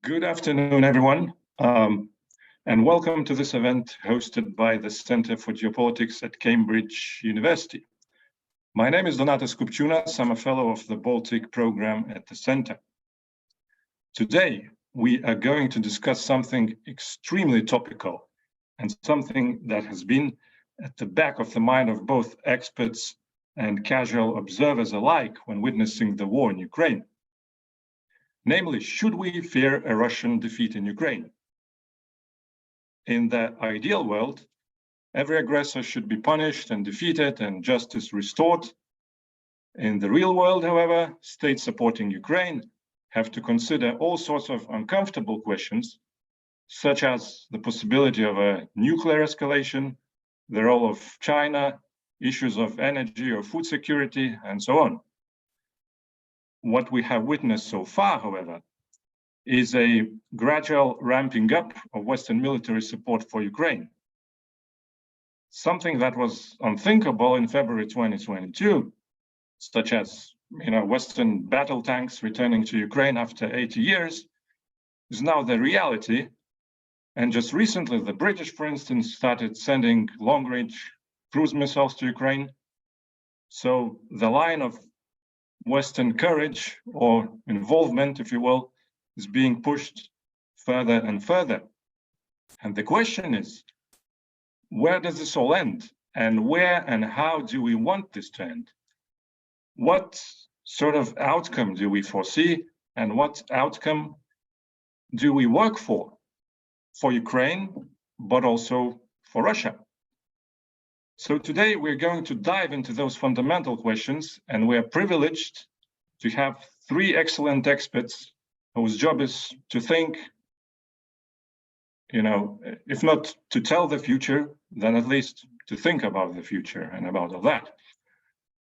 Good afternoon, everyone, and welcome to this event hosted by the Center for Geopolitics at Cambridge University. My name is Donatas Kupčiūnas. I'm a fellow of the Baltic program at the center. Today, we are going to discuss something extremely topical and something that has been at the back of the mind of both experts and casual observers alike when witnessing the war in Ukraine. Namely, should we fear a Russian defeat in Ukraine? In the ideal world, every aggressor should be punished and defeated and justice restored. In the real world, however, states supporting Ukraine have to consider all sorts of uncomfortable questions, such as the possibility of a nuclear escalation, the role of China, issues of energy or food security, and so on. What we have witnessed so far, however, is a gradual ramping up of Western military support for Ukraine. Something that was unthinkable in February 2022, such as Western battle tanks returning to Ukraine after 80 years, is now the reality. And just recently, the British, for instance, started sending long-range cruise missiles to Ukraine. So the line of Western courage or involvement, if you will, is being pushed further and further. And the question is, where does this all end? And where and how do we want this to end? What sort of outcome do we foresee? And what outcome do we work for Ukraine, but also for Russia? So today we're going to dive into those fundamental questions, and we're privileged to have three excellent experts whose job is to think, if not to tell the future, then at least to think about the future and about all that.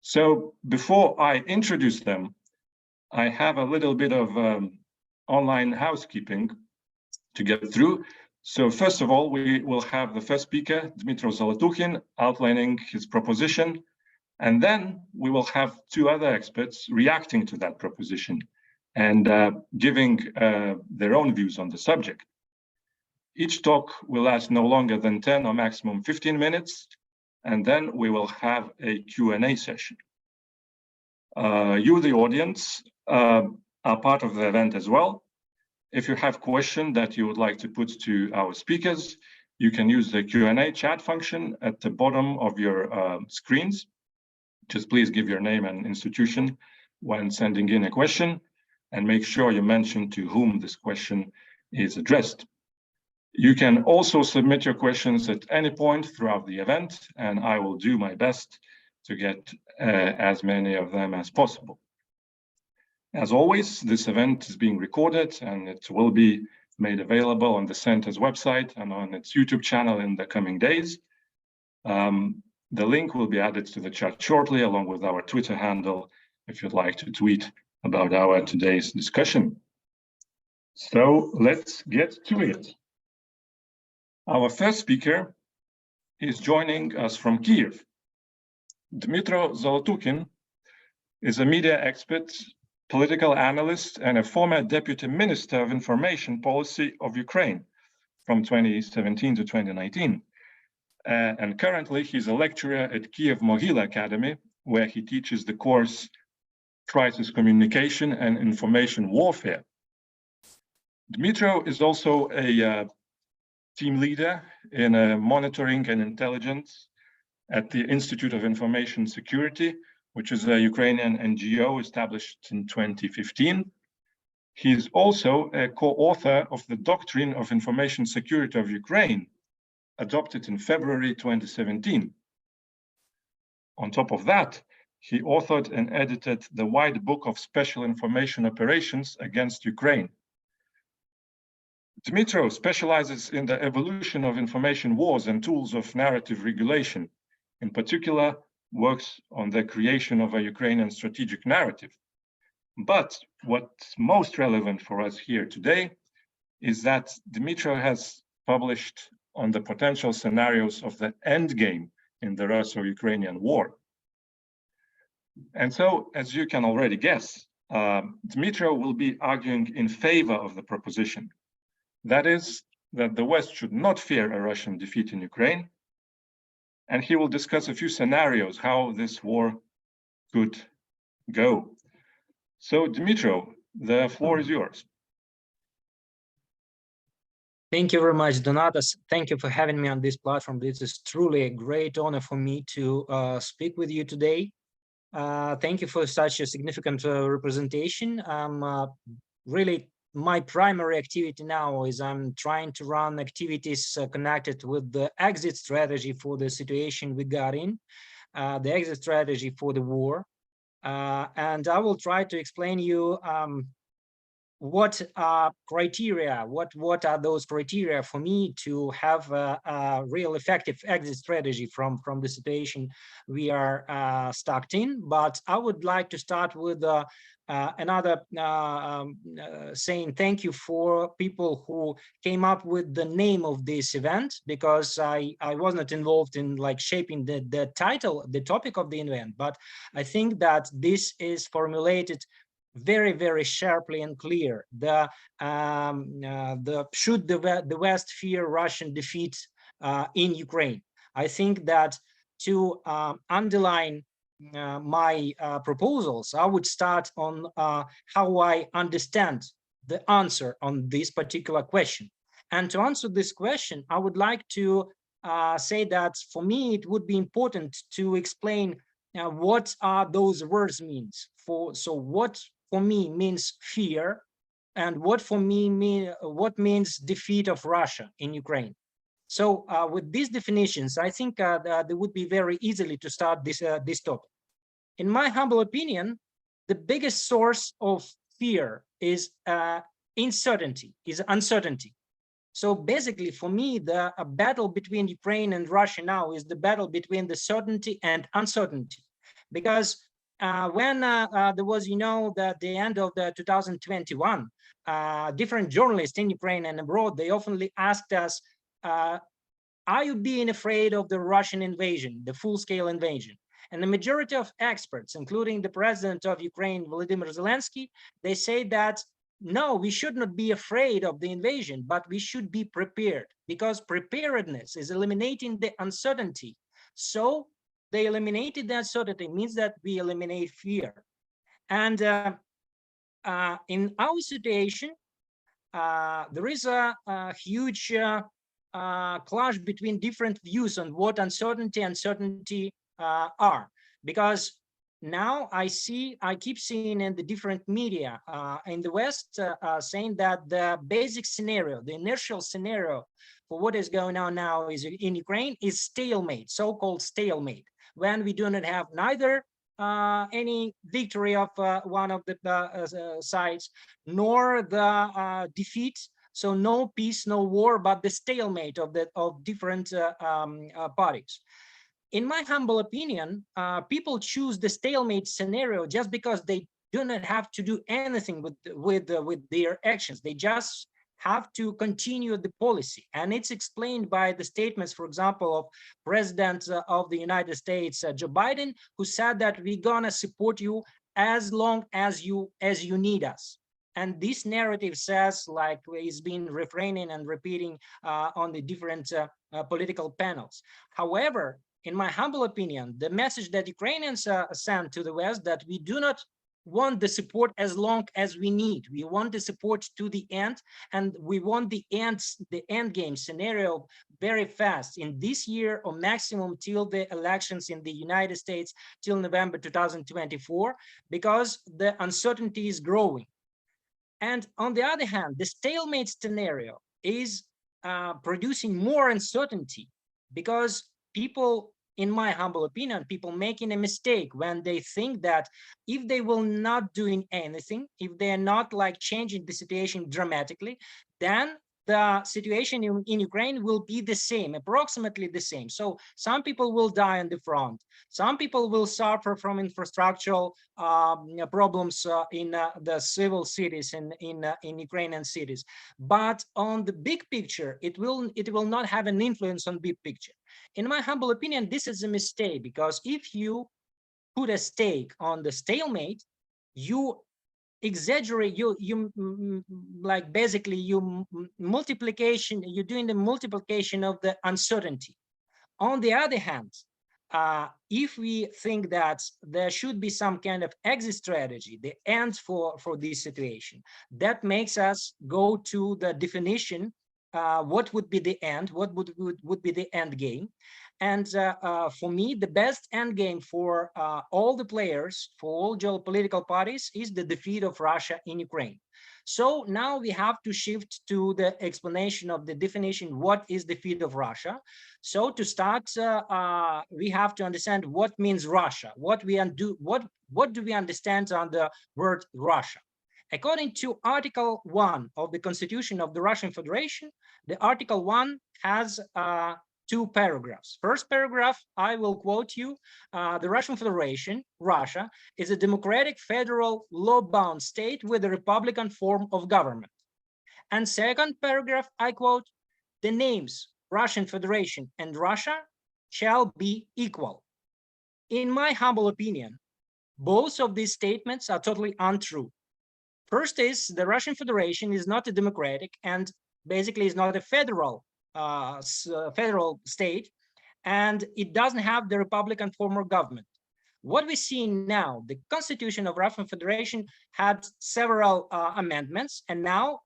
So before I introduce them, I have a little bit of online housekeeping to get through. So first of all, we will have the first speaker, Dmytro Zolotokin, outlining his proposition, and then we will have two other experts reacting to that proposition and giving their own views on the subject. Each talk will last no longer than 10 or maximum 15 minutes, and then we will have a Q&A session. You, the audience, are part of the event as well. If you have questions that you would like to put to our speakers, you can use the Q&A chat function at the bottom of your screens. Just please give your name and institution when sending in a question, and make sure you mention to whom this question is addressed. You can also submit your questions at any point throughout the event, and I will do my best to get as many of them as possible. As always, this event is being recorded and it will be made available on the Center's website and on its YouTube channel in the coming days. The link will be added to the chat shortly, along with our Twitter handle, if you'd like to tweet about our today's discussion. So let's get to it. Our first speaker is joining us from Kyiv. Dmytro Zolotokin is a media expert, political analyst, and a former deputy minister of information policy of Ukraine from 2017 to 2019. And currently he's a lecturer at Kyiv Mohyla Academy, where he teaches the course Crisis Communication and Information Warfare. Dmytro is also a team leader in monitoring and intelligence at the Institute of Information Security, which is a Ukrainian NGO established in 2015. He is also a co-author of the Doctrine of Information Security of Ukraine, adopted in February 2017. On top of that, he authored and edited the White Book of Special Information Operations against Ukraine. Dmytro specializes in the evolution of information wars and tools of narrative regulation. In particular, works on the creation of a Ukrainian strategic narrative. But what's most relevant for us here today is that Dmytro has published on the potential scenarios of the endgame in the Russo-Ukrainian war. And so, as you can already guess, Dmytro will be arguing in favor of the proposition. That is, that the West should not fear a Russian defeat in Ukraine. And he will discuss a few scenarios how this war could go. So, Dmytro, the floor is yours. Thank you very much, Donatas. Thank you for having me on this platform. This is truly a great honor for me to speak with you today. Thank you for such a significant representation. Really, my primary activity now is I'm trying to run activities connected with the exit strategy for the situation we got in, the exit strategy for the war. And I will try to explain you what criteria, what are those criteria for me to have a real effective exit strategy from the situation we are stuck in. But I would like to start with another saying thank you for people who came up with the name of this event, because I was not involved in like shaping the title, the topic of the event, but I think that this is formulated very, very sharply and clear. Should the West fear Russian defeat in Ukraine? I think that to underline my proposals, I would start on how I understand the answer on this particular question. And to answer this question, I would like to say that for me, it would be important to explain what are those words means. So what for me means fear, and what for me means defeat of Russia in Ukraine. So with these definitions, I think that they would be very easily to start this topic. In my humble opinion, the biggest source of fear is uncertainty. So basically, for me, the battle between Ukraine and Russia now is the battle between the certainty and uncertainty, because when there was, the end of the 2021, different journalists in Ukraine and abroad, they often asked us, are you being afraid of the Russian invasion, the full-scale invasion? And the majority of experts, including the president of Ukraine, Volodymyr Zelensky, they say that, no, we should not be afraid of the invasion, but we should be prepared, because preparedness is eliminating the uncertainty. So they eliminated the uncertainty, means that we eliminate fear. And in our situation, there is a huge clash between different views on what uncertainty are, because now I keep seeing in the different media in the West saying that the basic scenario, the inertial scenario for what is going on now is in Ukraine is stalemate, so-called stalemate, when we do not have neither any victory of one of the sides, nor the defeat. So no peace, no war, but the stalemate of different parties. In my humble opinion, people choose the stalemate scenario just because they do not have to do anything with their actions. They just have to continue the policy. And it's explained by the statements, for example, of President of the United States, Joe Biden, who said that we're gonna support you as long as you need us. And this narrative says, like, it's been refraining and repeating on the different political panels. However, in my humble opinion, the message that Ukrainians send to the West, that we do not want the support as long as we need. We want the support to the end, and we want the end game scenario very fast in this year, or maximum till the elections in the United States till November 2024, because the uncertainty is growing. And on the other hand, the stalemate scenario is producing more uncertainty, because people, in my humble opinion, people making a mistake when they think that if they will not doing anything, if they are not like changing the situation dramatically, then the situation in Ukraine will be the same, approximately the same. So some people will die on the front. Some people will suffer from infrastructural problems in the civil cities, in Ukrainian cities. But on the big picture, it will not have an influence on big picture. In my humble opinion, this is a mistake, because if you put a stake on the stalemate, you exaggerate, like basically multiplication, you're doing the multiplication of the uncertainty. On the other hand, if we think that there should be some kind of exit strategy, the end for this situation, that makes us go to the definition, what would be the end, what would be the end game. And for me, the best end game for all the players, for all geopolitical parties, is the defeat of Russia in Ukraine. So now we have to shift to the explanation of the definition, what is defeat of Russia. So to start, we have to understand what means Russia, what do we understand on the word Russia. According to Article 1 of the Constitution of the Russian Federation, the Article 1 has 2 paragraphs. First paragraph, I will quote you, the Russian Federation, Russia, is a democratic federal law-bound state with a republican form of government. And second paragraph, I quote, the names Russian Federation and Russia shall be equal. In my humble opinion, both of these statements are totally untrue. First is the Russian Federation is not a democratic and basically is not a federal state, and it doesn't have the republican form of government. What we see now, the Constitution of Russian Federation had several amendments, and now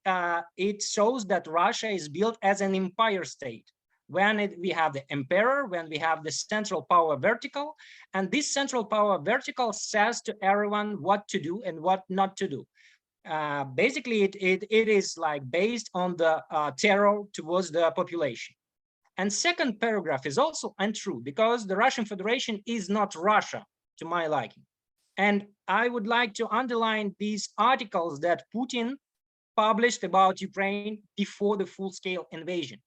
it shows that Russia is built as an empire state. When we have the emperor, when we have the central power vertical, and this central power vertical says to everyone what to do and what not to do. Basically, it is like based on the terror towards the population. And second paragraph is also untrue, because the Russian Federation is not Russia, to my liking. And I would like to underline these articles that Putin published about Ukraine before the full-scale invasion.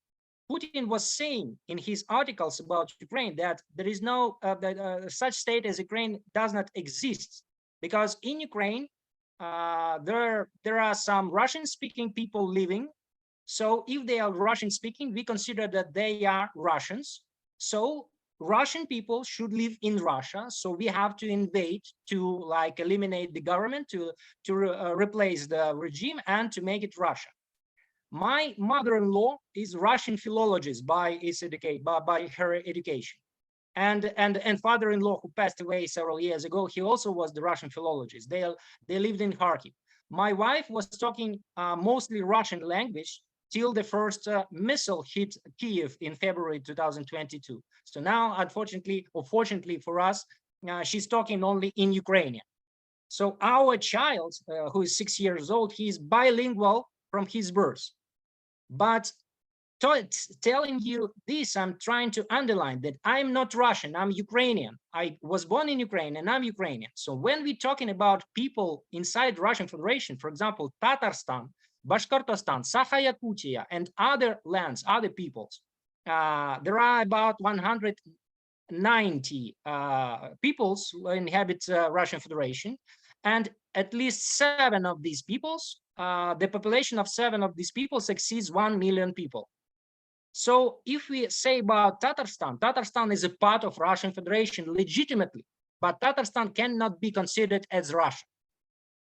Putin was saying in his articles about Ukraine that there is no such state as Ukraine does not exist, because in Ukraine there are some Russian-speaking people living. So if they are Russian-speaking, we consider that they are Russians. So Russian people should live in Russia. So we have to invade to like eliminate the government, to replace the regime and to make it Russia. My mother-in-law is Russian philologist by her education. And father-in-law, who passed away several years ago, he also was the Russian philologist. They lived in Kharkiv. My wife was talking mostly Russian language till the first missile hit Kiev in February 2022. So now, unfortunately, or fortunately for us, she's talking only in Ukrainian. So our child, who is 6 years old, he is bilingual from his birth. But telling you this, I'm trying to underline that I'm not Russian, I'm Ukrainian. I was born in Ukraine and I'm Ukrainian. So when we're talking about people inside Russian Federation, for example, Tatarstan, Bashkortostan, Sakha-Yakutia, and other lands, other peoples, there are about 190 peoples who inhabit Russian Federation, and at least 7 of these peoples, the population of 7 of these peoples exceeds 1 million people. So if we say about Tatarstan, Tatarstan is a part of Russian Federation legitimately, but Tatarstan cannot be considered as Russia.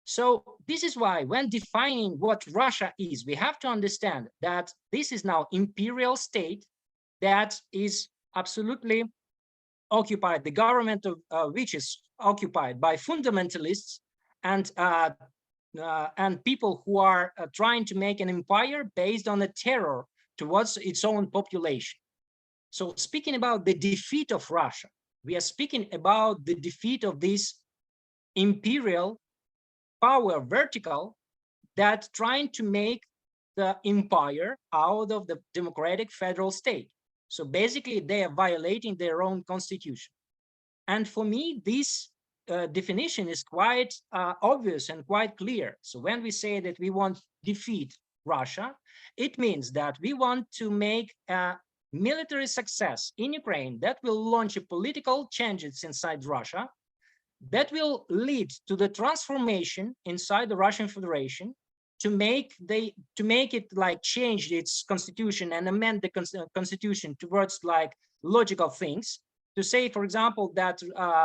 So this is why when defining what Russia is, we have to understand that this is now imperial state that is absolutely occupied, the government of which is occupied by fundamentalists and people who are trying to make an empire based on a terror towards its own population. So speaking about the defeat of Russia, we are speaking about the defeat of this imperial power vertical that trying to make the empire out of the democratic federal state. So basically they are violating their own constitution. And for me, this definition is quite obvious and quite clear. So when we say that we want to defeat Russia, it means that we want to make a military success in Ukraine that will launch a political changes inside Russia, that will lead to the transformation inside the Russian Federation to make it like change its constitution and amend the constitution towards like logical things, to say, for example, that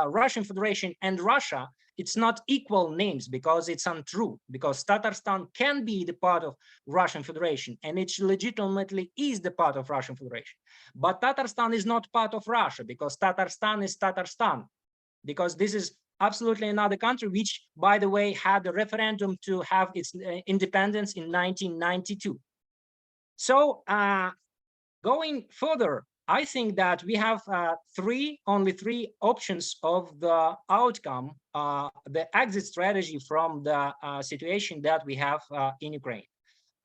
Russian Federation and Russia it's not equal names, because it's untrue, because Tatarstan can be the part of Russian Federation, and it legitimately is the part of Russian Federation. But Tatarstan is not part of Russia, because Tatarstan is Tatarstan, because this is absolutely another country, which, by the way, had a referendum to have its independence in 1992. So going further, I think that we have only three options of the outcome, the exit strategy from the situation that we have in Ukraine.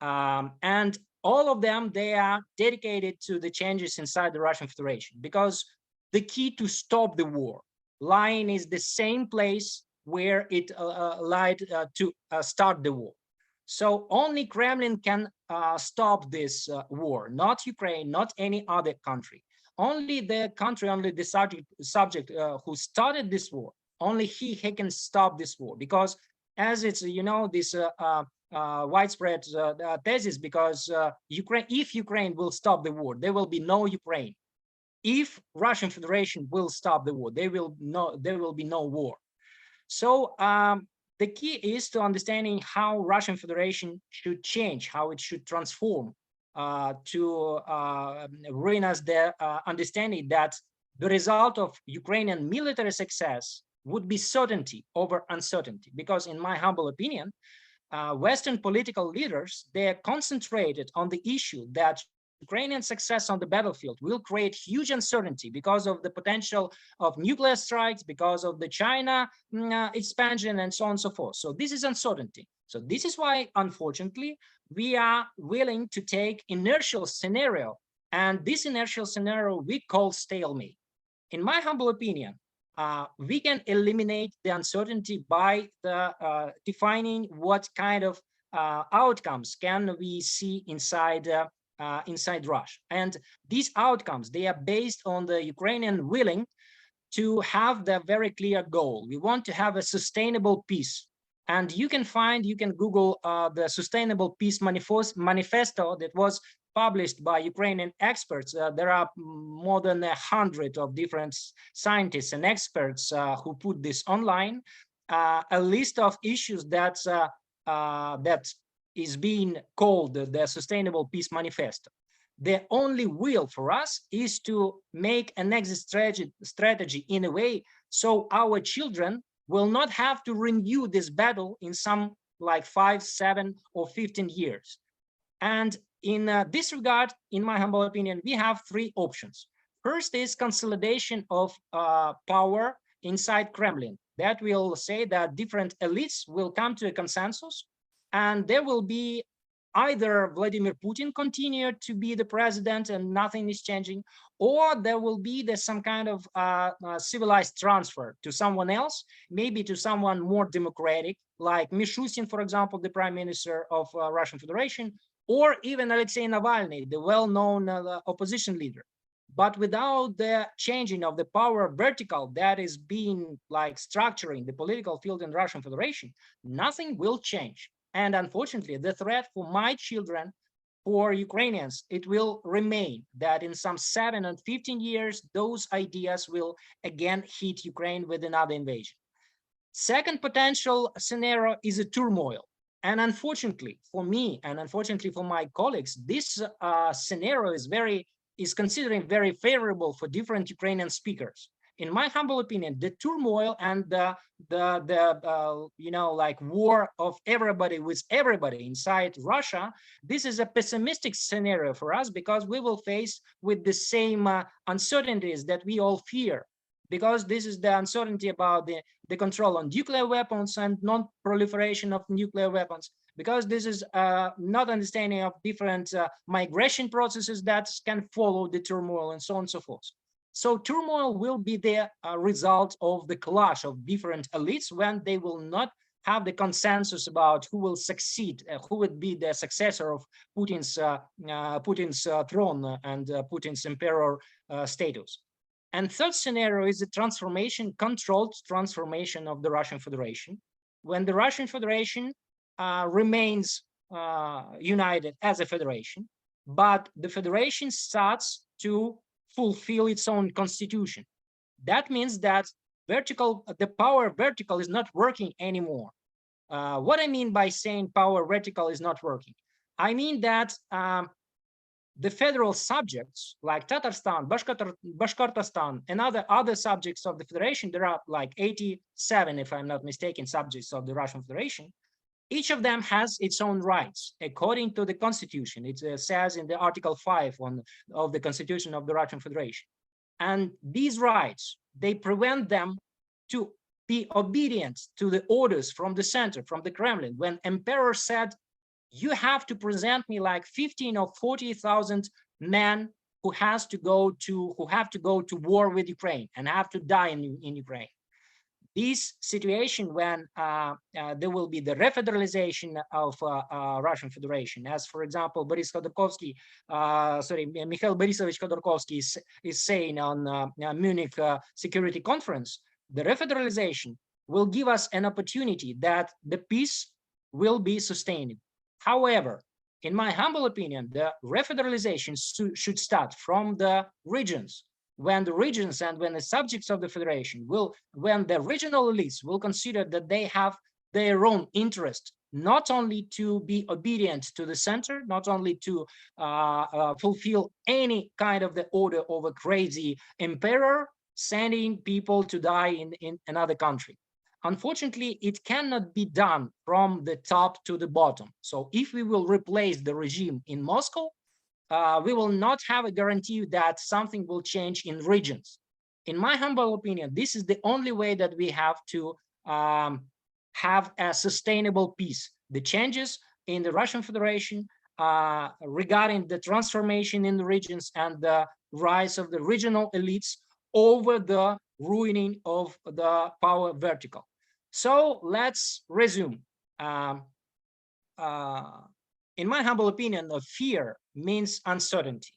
And all of them, they are dedicated to the changes inside the Russian Federation, because the key to stop the war lying is the same place where it lied to start the war. So only Kremlin can stop this war, not Ukraine, not any other country. Only the country, only the subject who started this war, only he can stop this war. Because as it's, you know, this widespread thesis, because if Ukraine will stop the war, there will be no Ukraine. If Russian Federation will stop the war, there will be no war. So the key is to understanding how Russian Federation should change, how it should transform, to bring us the understanding that the result of Ukrainian military success would be certainty over uncertainty. Because in my humble opinion, Western political leaders, they are concentrated on the issue that Ukrainian success on the battlefield will create huge uncertainty because of the potential of nuclear strikes, because of the China expansion, and so on and so forth. So this is uncertainty. So this is why, unfortunately, we are willing to take inertial scenario, and this inertial scenario we call stalemate. In my humble opinion, we can eliminate the uncertainty by defining what kind of outcomes can we see inside Russia. And these outcomes, they are based on the Ukrainian willing to have the very clear goal. We want to have a sustainable peace. And you can Google the Sustainable Peace Manifesto that was published by Ukrainian experts. There are more than 100 of different scientists and experts who put this online. A list of issues that is being called the Sustainable Peace Manifesto. The only will for us is to make an exit strategy in a way so our children will not have to renew this battle in some like 5, 7, or 15 years. And in this regard, in my humble opinion, we have three options. First is consolidation of power inside Kremlin. That will say that different elites will come to a consensus, and there will be either Vladimir Putin continue to be the president and nothing is changing, or there will be some kind of civilized transfer to someone else, maybe to someone more democratic, like Mishustin, for example, the prime minister of Russian Federation, or even Alexei Navalny, the well-known opposition leader. But without the changing of the power vertical that is being like structuring the political field in Russian Federation, nothing will change. And unfortunately, the threat for my children, for Ukrainians, it will remain that in some 7 and 15 years, those ideas will again hit Ukraine with another invasion. Second potential scenario is a turmoil. And unfortunately for me, and unfortunately for my colleagues, this scenario is considered very favorable for different Ukrainian speakers. In my humble opinion, the turmoil and the war of everybody with everybody inside Russia, this is a pessimistic scenario for us, because we will face with the same uncertainties that we all fear, because this is the uncertainty about the control on nuclear weapons and non-proliferation of nuclear weapons, because this is not understanding of different migration processes that can follow the turmoil, and so on and so forth. So turmoil will be the result of the clash of different elites when they will not have the consensus about who will succeed, who would be the successor of Putin's throne and Putin's emperor status. And third scenario is the controlled transformation of the Russian Federation, when the Russian Federation remains united as a federation, but the federation starts to fulfill its own constitution. That means that the power vertical is not working anymore. What I mean by saying power vertical is not working, I mean that the federal subjects like Tatarstan, Bashkortostan, and other subjects of the Federation, there are like 87, if I'm not mistaken, subjects of the Russian Federation. Each of them has its own rights according to the Constitution. It says in the Article 5 of the Constitution of the Russian Federation. And these rights, they prevent them to be obedient to the orders from the center, from the Kremlin. When Emperor said, you have to present me like 15 or 40,000 men who have to go to war with Ukraine and have to die in Ukraine. This situation when there will be the refederalization of Russian Federation, as for example, Mikhail Borisovich Khodorkovsky is saying on Munich Security Conference, the refederalization will give us an opportunity that the peace will be sustained. However, in my humble opinion, the refederalization should start from the regions. When the regions and when the subjects of the federation when the regional elites will consider that they have their own interest, not only to be obedient to the center, not only to fulfill any kind of the order of a crazy emperor sending people to die in another country. Unfortunately, it cannot be done from the top to the bottom. So if we will replace the regime in Moscow, we will not have a guarantee that something will change in regions. In my humble opinion, this is the only way that we have to have a sustainable peace. The changes in the Russian Federation regarding the transformation in the regions and the rise of the regional elites over the ruining of the power vertical. So let's resume. In my humble opinion, fear means uncertainty.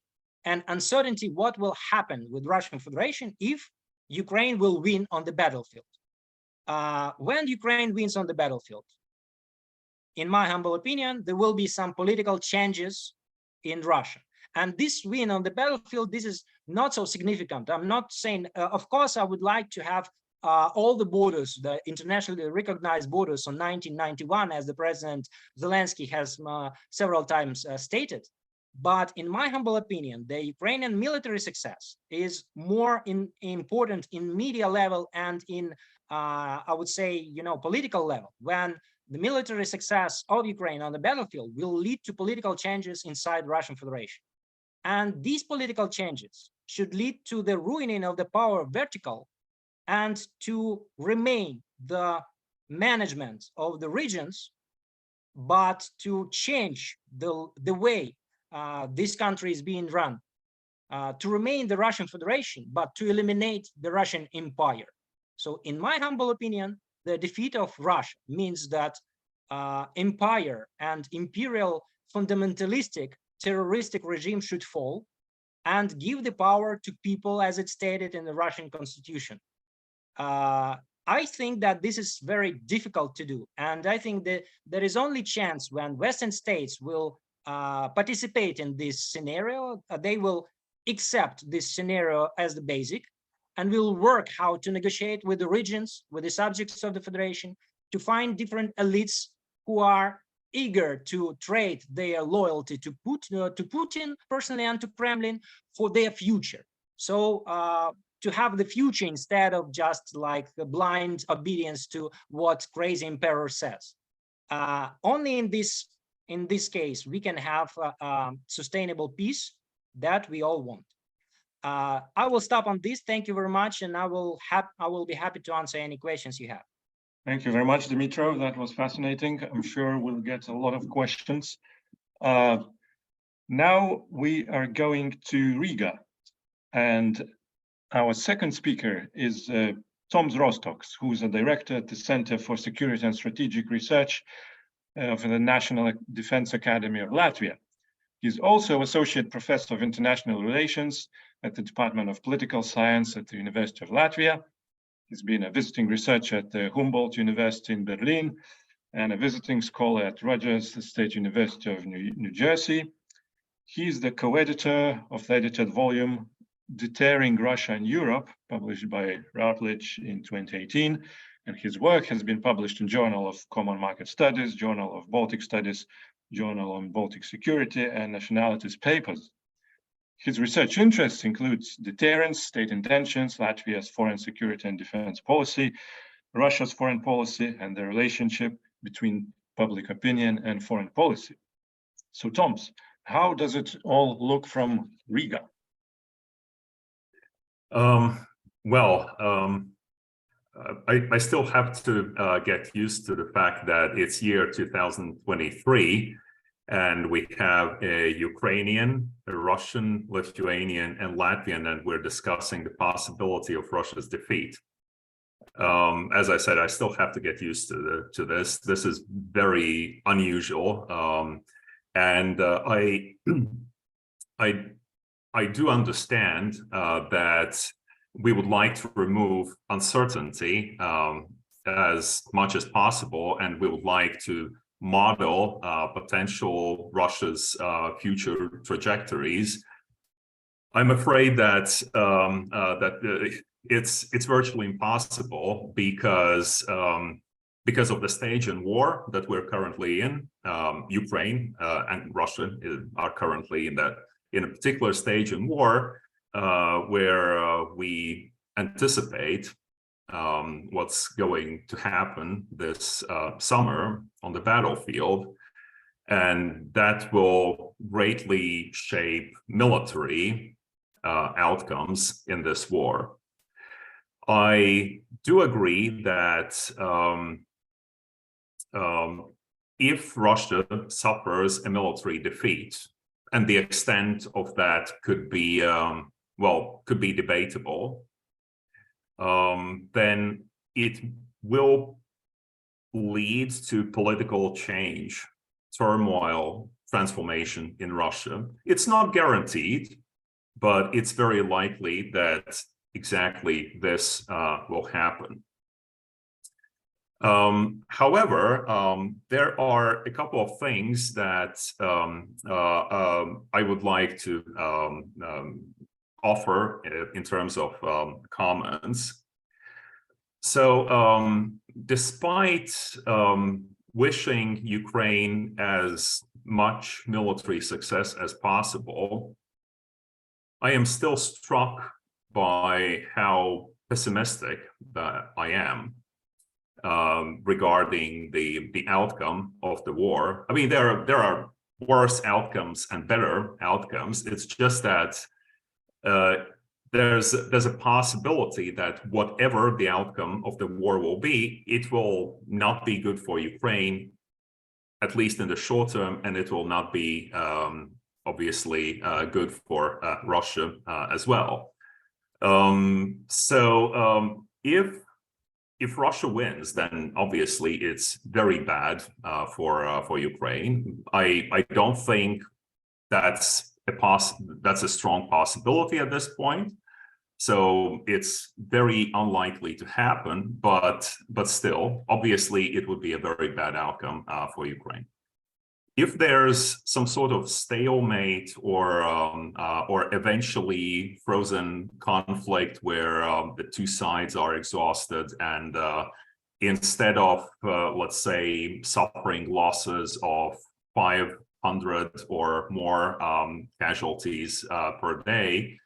And uncertainty, what will happen with Russian Federation if Ukraine will win on the battlefield? When Ukraine wins on the battlefield, in my humble opinion, there will be some political changes in Russia. And this win on the battlefield, this is not so significant. I'm not saying, of course, I would like to have all the borders, the internationally recognized borders on 1991, as the President Zelensky has several times stated. But in my humble opinion, the Ukrainian military success is more important in media level and in, I would say, political level, when the military success of Ukraine on the battlefield will lead to political changes inside Russian Federation. And these political changes should lead to the ruining of the power vertical and to remain the management of the regions, but to change the way this country is being run, to remain the Russian Federation, but to eliminate the Russian Empire. So in my humble opinion, the defeat of Russia means that empire and imperial fundamentalistic terroristic regime should fall and give the power to people as it's stated in the Russian constitution. I think that this is very difficult to do. And I think that there is only chance when Western states will participate in this scenario, they will accept this scenario as the basic and will work how to negotiate with the regions, with the subjects of the federation, to find different elites who are eager to trade their loyalty to Putin personally and to Kremlin for their future. So to have the future instead of just like the blind obedience to what crazy emperor says. Only in this case we can have sustainable peace that we all want. I will stop on this. Thank you very much, and I will be happy to answer any questions you have. Thank you very much, Dmytro. That was fascinating. I'm sure we'll get a lot of questions. Now we are going to Riga, and our second speaker is Tom Rostocks, who is a director at the Center for Security and Strategic Research of the National Defense Academy of Latvia. He's also Associate Professor of International Relations at the Department of Political Science at the University of Latvia. He's been a visiting researcher at the Humboldt University in Berlin and a visiting scholar at Rutgers State University of New Jersey. He's the co-editor of the edited volume Deterring Russia and Europe, published by Routledge in 2018. And his work has been published in Journal of Common Market Studies, Journal of Baltic Studies, Journal on Baltic Security, and Nationalities papers. His research interests includes deterrence, state intentions, Latvia's foreign security and defense policy, Russia's foreign policy, and the relationship between public opinion and foreign policy. So, Toms, how does it all look from Riga? I still have to get used to the fact that it's year 2023, and we have a Ukrainian, a Russian, Lithuanian, and Latvian, and we're discussing the possibility of Russia's defeat. As I said, I still have to get used to this. This is very unusual, and I do understand that we would like to remove uncertainty as much as possible, and we would like to model potential Russia's future trajectories. I'm afraid that it's virtually impossible because of the stage in war that we're currently in. Ukraine and Russia are currently in a particular stage in war where we anticipate what's going to happen this summer on the battlefield, and that will greatly shape military outcomes in this war. I do agree that if Russia suffers a military defeat, and the extent of that could be debatable, then it will lead to political change, turmoil, transformation in Russia. It's not guaranteed, but it's very likely that exactly this will happen. However, there are a couple of things that I would like to offer in terms of comments. So, despite wishing Ukraine as much military success as possible, I am still struck by how pessimistic that I am regarding the outcome of the war. I mean, there are worse outcomes and better outcomes. It's just that there's a possibility that whatever the outcome of the war will be, it will not be good for Ukraine, at least in the short term, and it will not be obviously good for Russia as well. If Russia wins, then obviously it's very bad for Ukraine. I don't think that's a strong possibility at this point. So it's very unlikely to happen, but still, obviously, it would be a very bad outcome for Ukraine. If there's some sort of stalemate or eventually frozen conflict where the two sides are exhausted, and instead of let's say suffering losses of 500 or more casualties per day,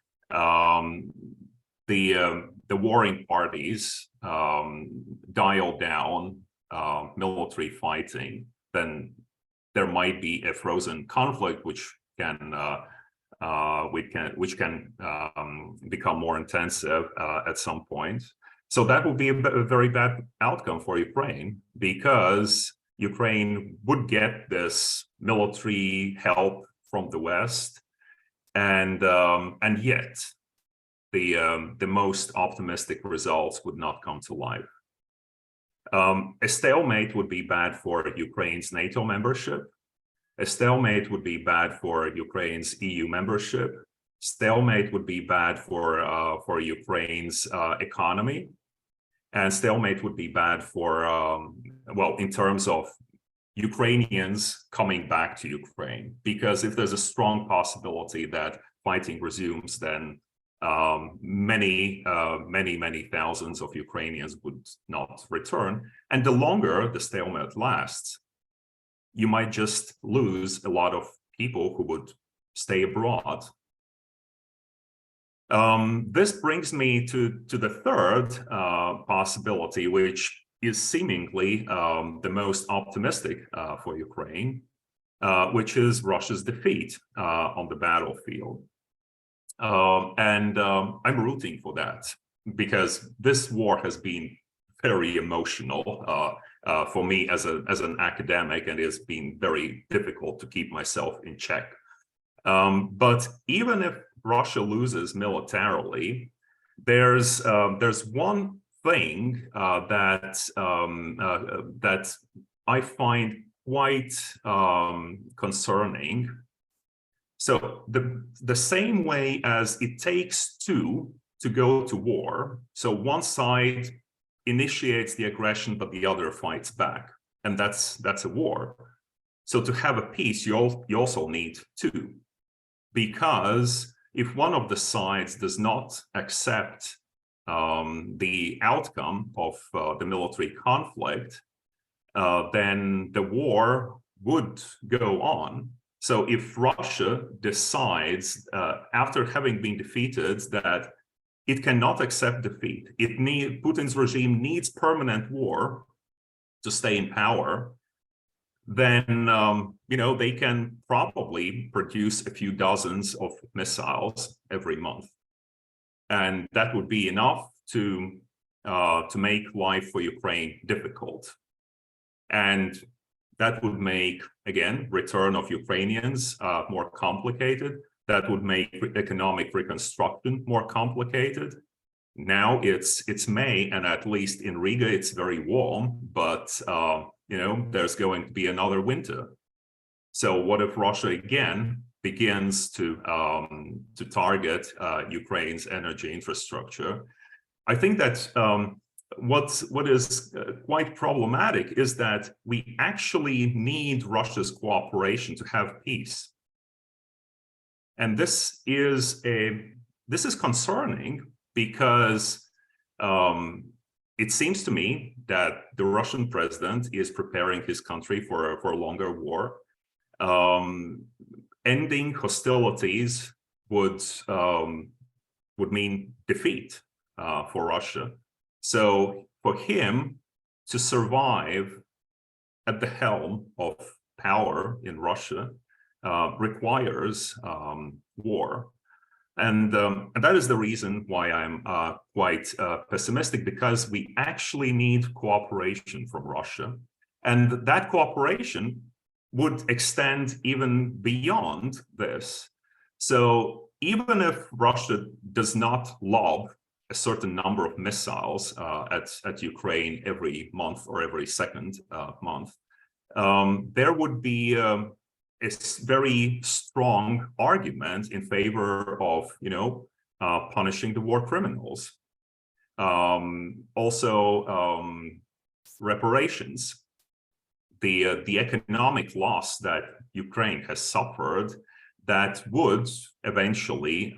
the warring parties dial down military fighting, then there might be a frozen conflict which can become more intensive at some point. So that would be a very bad outcome for Ukraine, because Ukraine would get this military help from the West, and yet the most optimistic results would not come to life. A stalemate would be bad for Ukraine's NATO membership. A stalemate would be bad for Ukraine's EU membership. Stalemate would be bad for Ukraine's economy. And stalemate would be bad for, in terms of Ukrainians coming back to Ukraine. Because if there's a strong possibility that fighting resumes, then many thousands of Ukrainians would not return. And the longer the stalemate lasts, you might just lose a lot of people who would stay abroad. This brings me to the third possibility, which is seemingly the most optimistic for Ukraine, which is Russia's defeat on the battlefield. I'm rooting for that, because this war has been very emotional for me as an academic, and it's been very difficult to keep myself in check. But even if Russia loses militarily, there's one thing that I find quite concerning. So the same way as it takes two to go to war, so one side initiates the aggression, but the other fights back, and that's a war. So to have a peace, you also need two, because if one of the sides does not accept the outcome of the military conflict, then the war would go on. So if Russia decides, after having been defeated, that it cannot accept defeat, Putin's regime needs permanent war to stay in power, then they can probably produce a few dozens of missiles every month, and that would be enough to make life for Ukraine difficult. And that would make, again, return of Ukrainians more complicated. That would make economic reconstruction more complicated. Now it's May, and at least in Riga it's very warm, but there's going to be another winter. So what if Russia again begins to target Ukraine's energy infrastructure? I think that what is quite problematic is that we actually need Russia's cooperation to have peace. And this is concerning, because it seems to me that the Russian president is preparing his country for a longer war. Ending hostilities would mean defeat for Russia. So for him to survive at the helm of power in Russia requires war. And that is the reason why I'm quite pessimistic, because we actually need cooperation from Russia. And that cooperation would extend even beyond this. So even if Russia does not lob a certain number of missiles at Ukraine every month or every second month, there would be a very strong argument in favor of, punishing the war criminals. Also, reparations. The economic loss that Ukraine has suffered, that would eventually,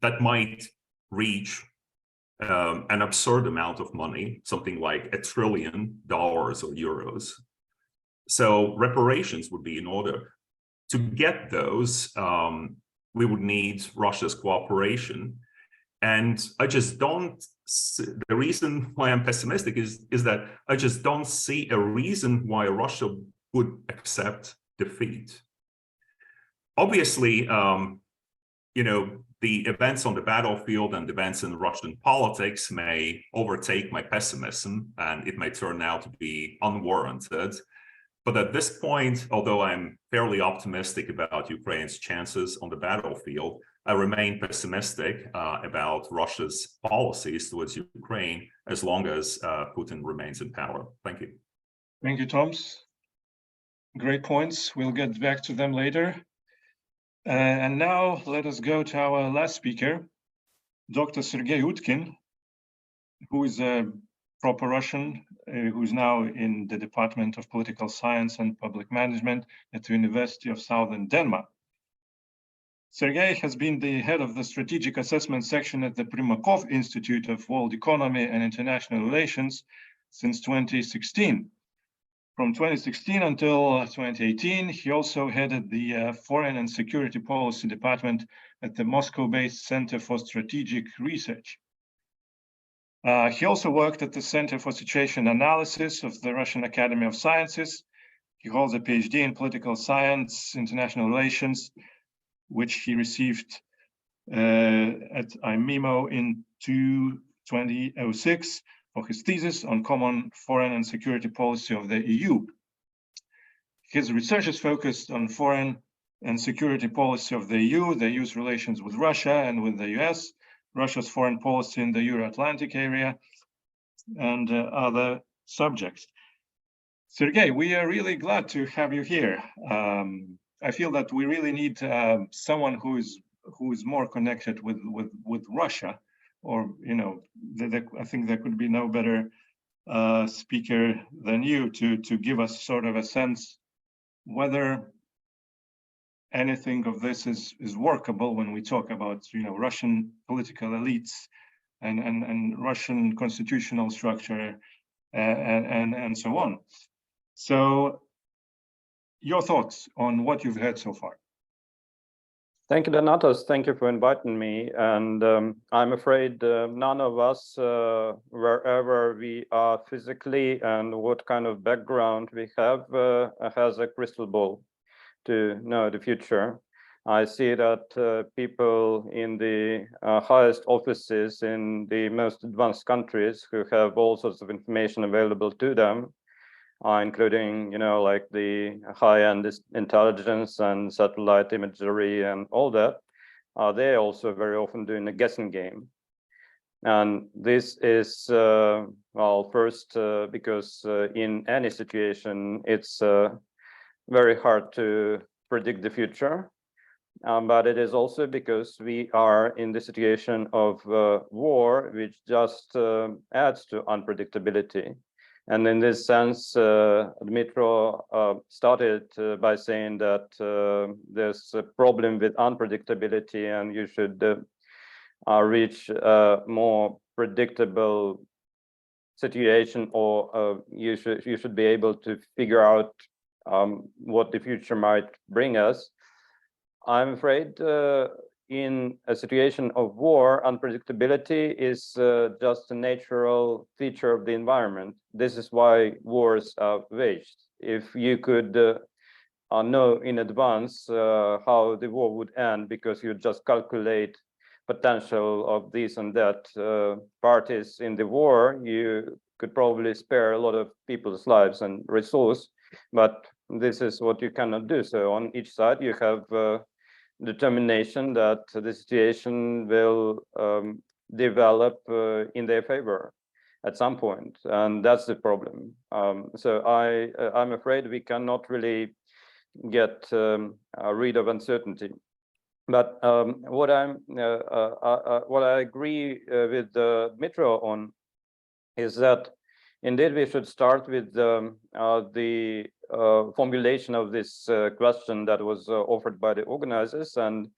that might reach an absurd amount of money, something like $1 trillion or euros. So reparations would be in order. To get those, we would need Russia's cooperation. And I just don't, the reason why I'm pessimistic is that I just don't see a reason why Russia would accept defeat. Obviously, the events on the battlefield and events in Russian politics may overtake my pessimism, and it may turn out to be unwarranted. But at this point, although I'm fairly optimistic about Ukraine's chances on the battlefield, I remain pessimistic about Russia's policies towards Ukraine as long as Putin remains in power. Thank you. Thank you, Toms. Great points. We'll get back to them later. And now let us go to our last speaker, Dr. Sergei Utkin, who is a proper Russian, who's now in the Department of Political Science and Public Management at the University of Southern Denmark. Sergei has been the head of the strategic assessment section at the Primakov Institute of World Economy and International Relations since 2016. From 2016 until 2018, he also headed the Foreign and Security Policy Department at the Moscow-based Center for Strategic Research. He also worked at the Center for Situation Analysis of the Russian Academy of Sciences. He holds a PhD in political science, international relations, which he received at IMEMO in 2006 for his thesis on common foreign and security policy of the EU. His research is focused on foreign and security policy of the EU, the EU's relations with Russia and with the US, Russia's foreign policy in the Euro-Atlantic area, and other subjects. Sergei, we are really glad to have you here. I feel that we really need someone who is more connected with Russia, or I think there could be no better speaker than you to give us sort of a sense whether anything of this is workable when we talk about Russian political elites and Russian constitutional structure and so on. So your thoughts on what you've heard so far? Thank you, Donatas. Thank you for inviting me. And I'm afraid none of us, wherever we are physically and what kind of background we have, has a crystal ball to know the future. I see that people in the highest offices in the most advanced countries who have all sorts of information available to them, including, like the high-end intelligence and satellite imagery and all that, they're also very often doing a guessing game. And this is, well, first, because in any situation, it's very hard to predict the future. But it is also because we are in the situation of war, which just adds to unpredictability. And in this sense, Dmytro started by saying that there's a problem with unpredictability, and you should reach a more predictable situation, or you should be able to figure out what the future might bring us. I'm afraid in a situation of war, unpredictability is just a natural feature of the environment. This is why wars are waged. If you could know in advance how the war would end, because you just calculate potential of this and that parties in the war, you could probably spare a lot of people's lives and resource. But this is what you cannot do. So on each side, you have determination that the situation will develop in their favor at some point, and that's the problem. So I'm afraid we cannot really get rid of uncertainty. But what I agree with Dmytro on is that indeed we should start with the formulation of this question that was offered by the organizers, and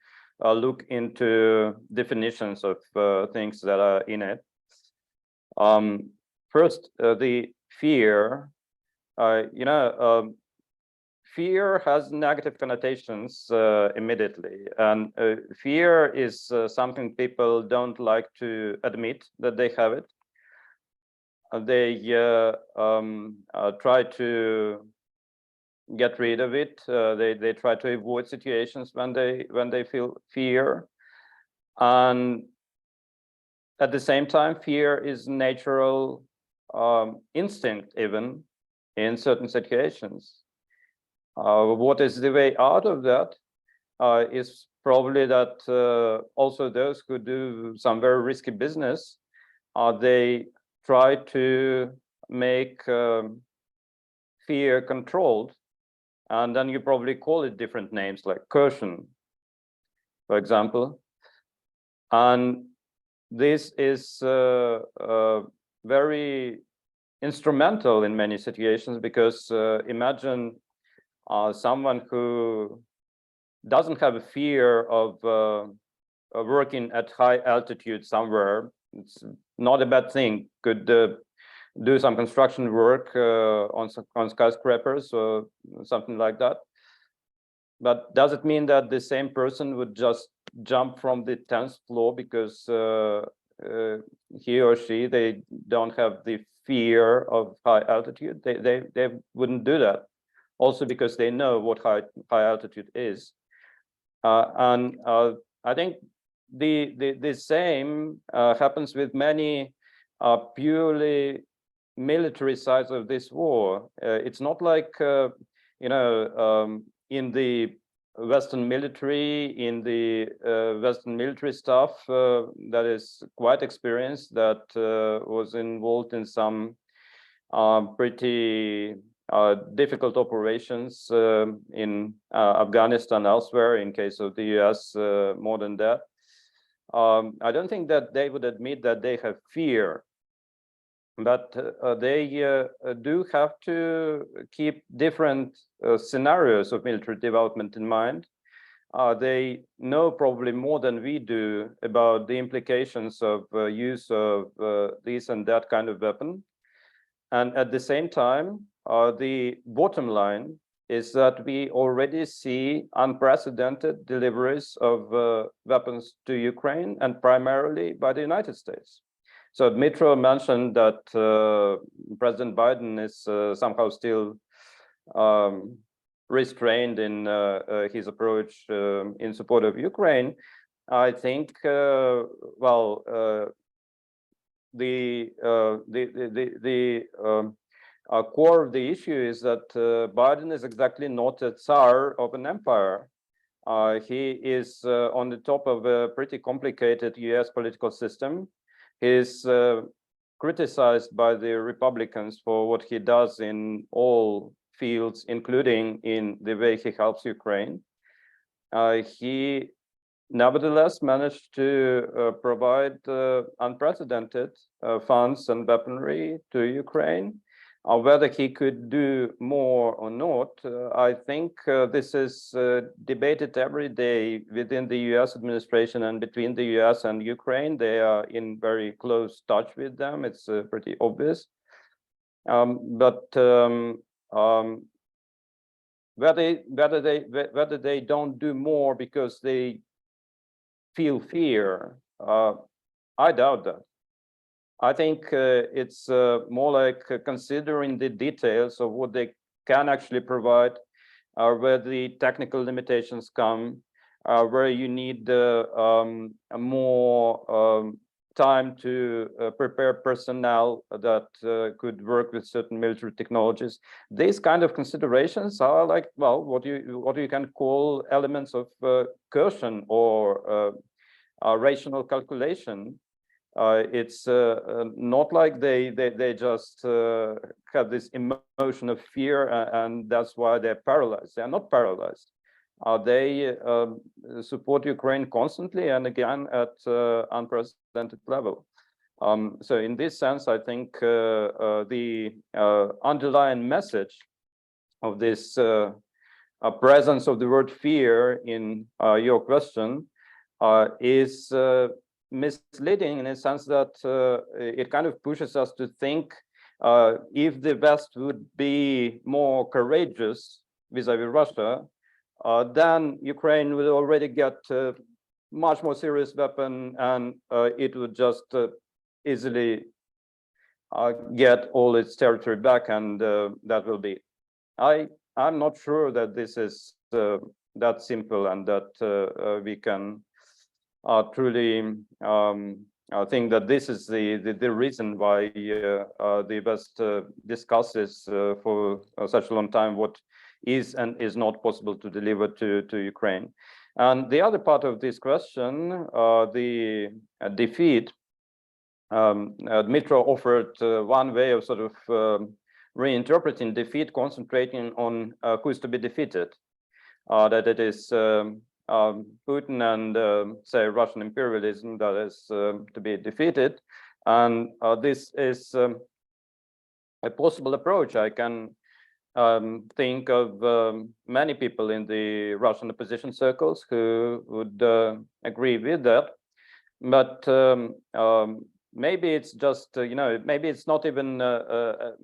look into definitions of things that are in it. First, the fear. Fear has negative connotations immediately, and fear is something people don't like to admit that they have it. They try to get rid of it. They try to avoid situations when they feel fear, and at the same time, fear is natural instinct even in certain situations. What is the way out of that is probably that also those who do some very risky business, they try to make fear controlled, and then you probably call it different names like coercion, for example. And this is very instrumental in many situations, because imagine someone who doesn't have a fear of working at high altitude somewhere. It's not a bad thing. Could do some construction work on skyscrapers or something like that. But does it mean that the same person would just jump from the 10th floor because he or she, they don't have the fear of high altitude? They wouldn't do that. Also because they know what high altitude is. And I think the same happens with many purely military sides of this war. It's not like in the Western military, Western military staff that is quite experienced, that was involved in some pretty difficult operations in Afghanistan, elsewhere, in case of the US, more than that. I don't think that they would admit that they have fear, but they do have to keep different scenarios of military development in mind. They know probably more than we do about the implications of use of this and that kind of weapon. And at the same time, the bottom line is that we already see unprecedented deliveries of weapons to Ukraine, and primarily by the United States. So Dmytro mentioned that President Biden is somehow still restrained in his approach in support of Ukraine. I think, the core of the issue is that Biden is exactly not a Tsar of an empire. He is on the top of a pretty complicated US political system. He's criticized by the Republicans for what he does in all fields, including in the way he helps Ukraine. He nevertheless managed to provide unprecedented funds and weaponry to Ukraine. Whether he could do more or not, I think this is debated every day within the US administration and between the US and Ukraine. They are in very close touch with them. It's pretty obvious. Whether they don't do more because they feel fear, I doubt that. I think it's more like considering the details of what they can actually provide, where the technical limitations come, where you need more time to prepare personnel that could work with certain military technologies. These kind of considerations are like, well, what you can call elements of caution or rational calculation. It's not like they just have this emotion of fear and that's why they're paralyzed. They're not paralyzed. They support Ukraine constantly and again at unprecedented level. So in this sense, I think the underlying message of this presence of the word fear in your question is misleading, in a sense that it kind of pushes us to think if the West would be more courageous vis-a-vis Russia, then Ukraine will already get much more serious weapon and it would just easily get all its territory back, and that will be. I'm not sure that this is that simple and that we can truly think that this is the reason why the West discusses for such a long time what is and is not possible to deliver to Ukraine. And the other part of this question, the defeat, Dmytro offered one way of sort of reinterpreting defeat, concentrating on who is to be defeated, that it is Putin and say Russian imperialism that is to be defeated, and this is a possible approach. I can think of many people in the Russian opposition circles who would agree with that. But maybe it's just, maybe it's not even a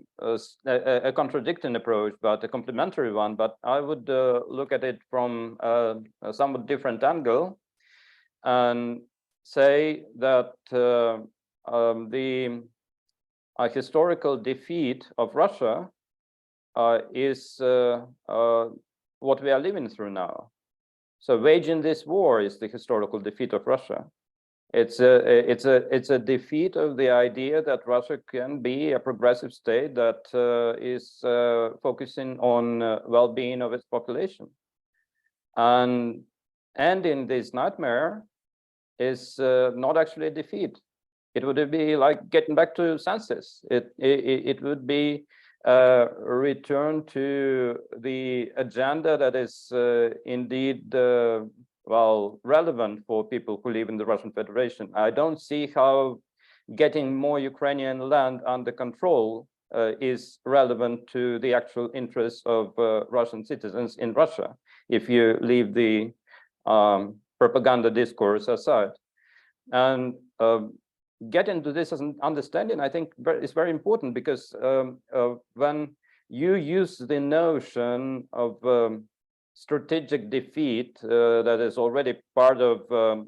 contradicting approach, but a complementary one. But I would look at it from a somewhat different angle and say that the historical defeat of Russia is what we are living through now. So waging this war is the historical defeat of Russia. It's a defeat of the idea that Russia can be a progressive state that is focusing on well-being of its population. And ending this nightmare is not actually a defeat. It would be like getting back to senses. It would be a return to the agenda that is indeed relevant for people who live in the Russian Federation. I don't see how getting more Ukrainian land under control is relevant to the actual interests of Russian citizens in Russia, if you leave the propaganda discourse aside. And getting to this as an understanding, I think, is very important, because when you use the notion of strategic defeat that is already part of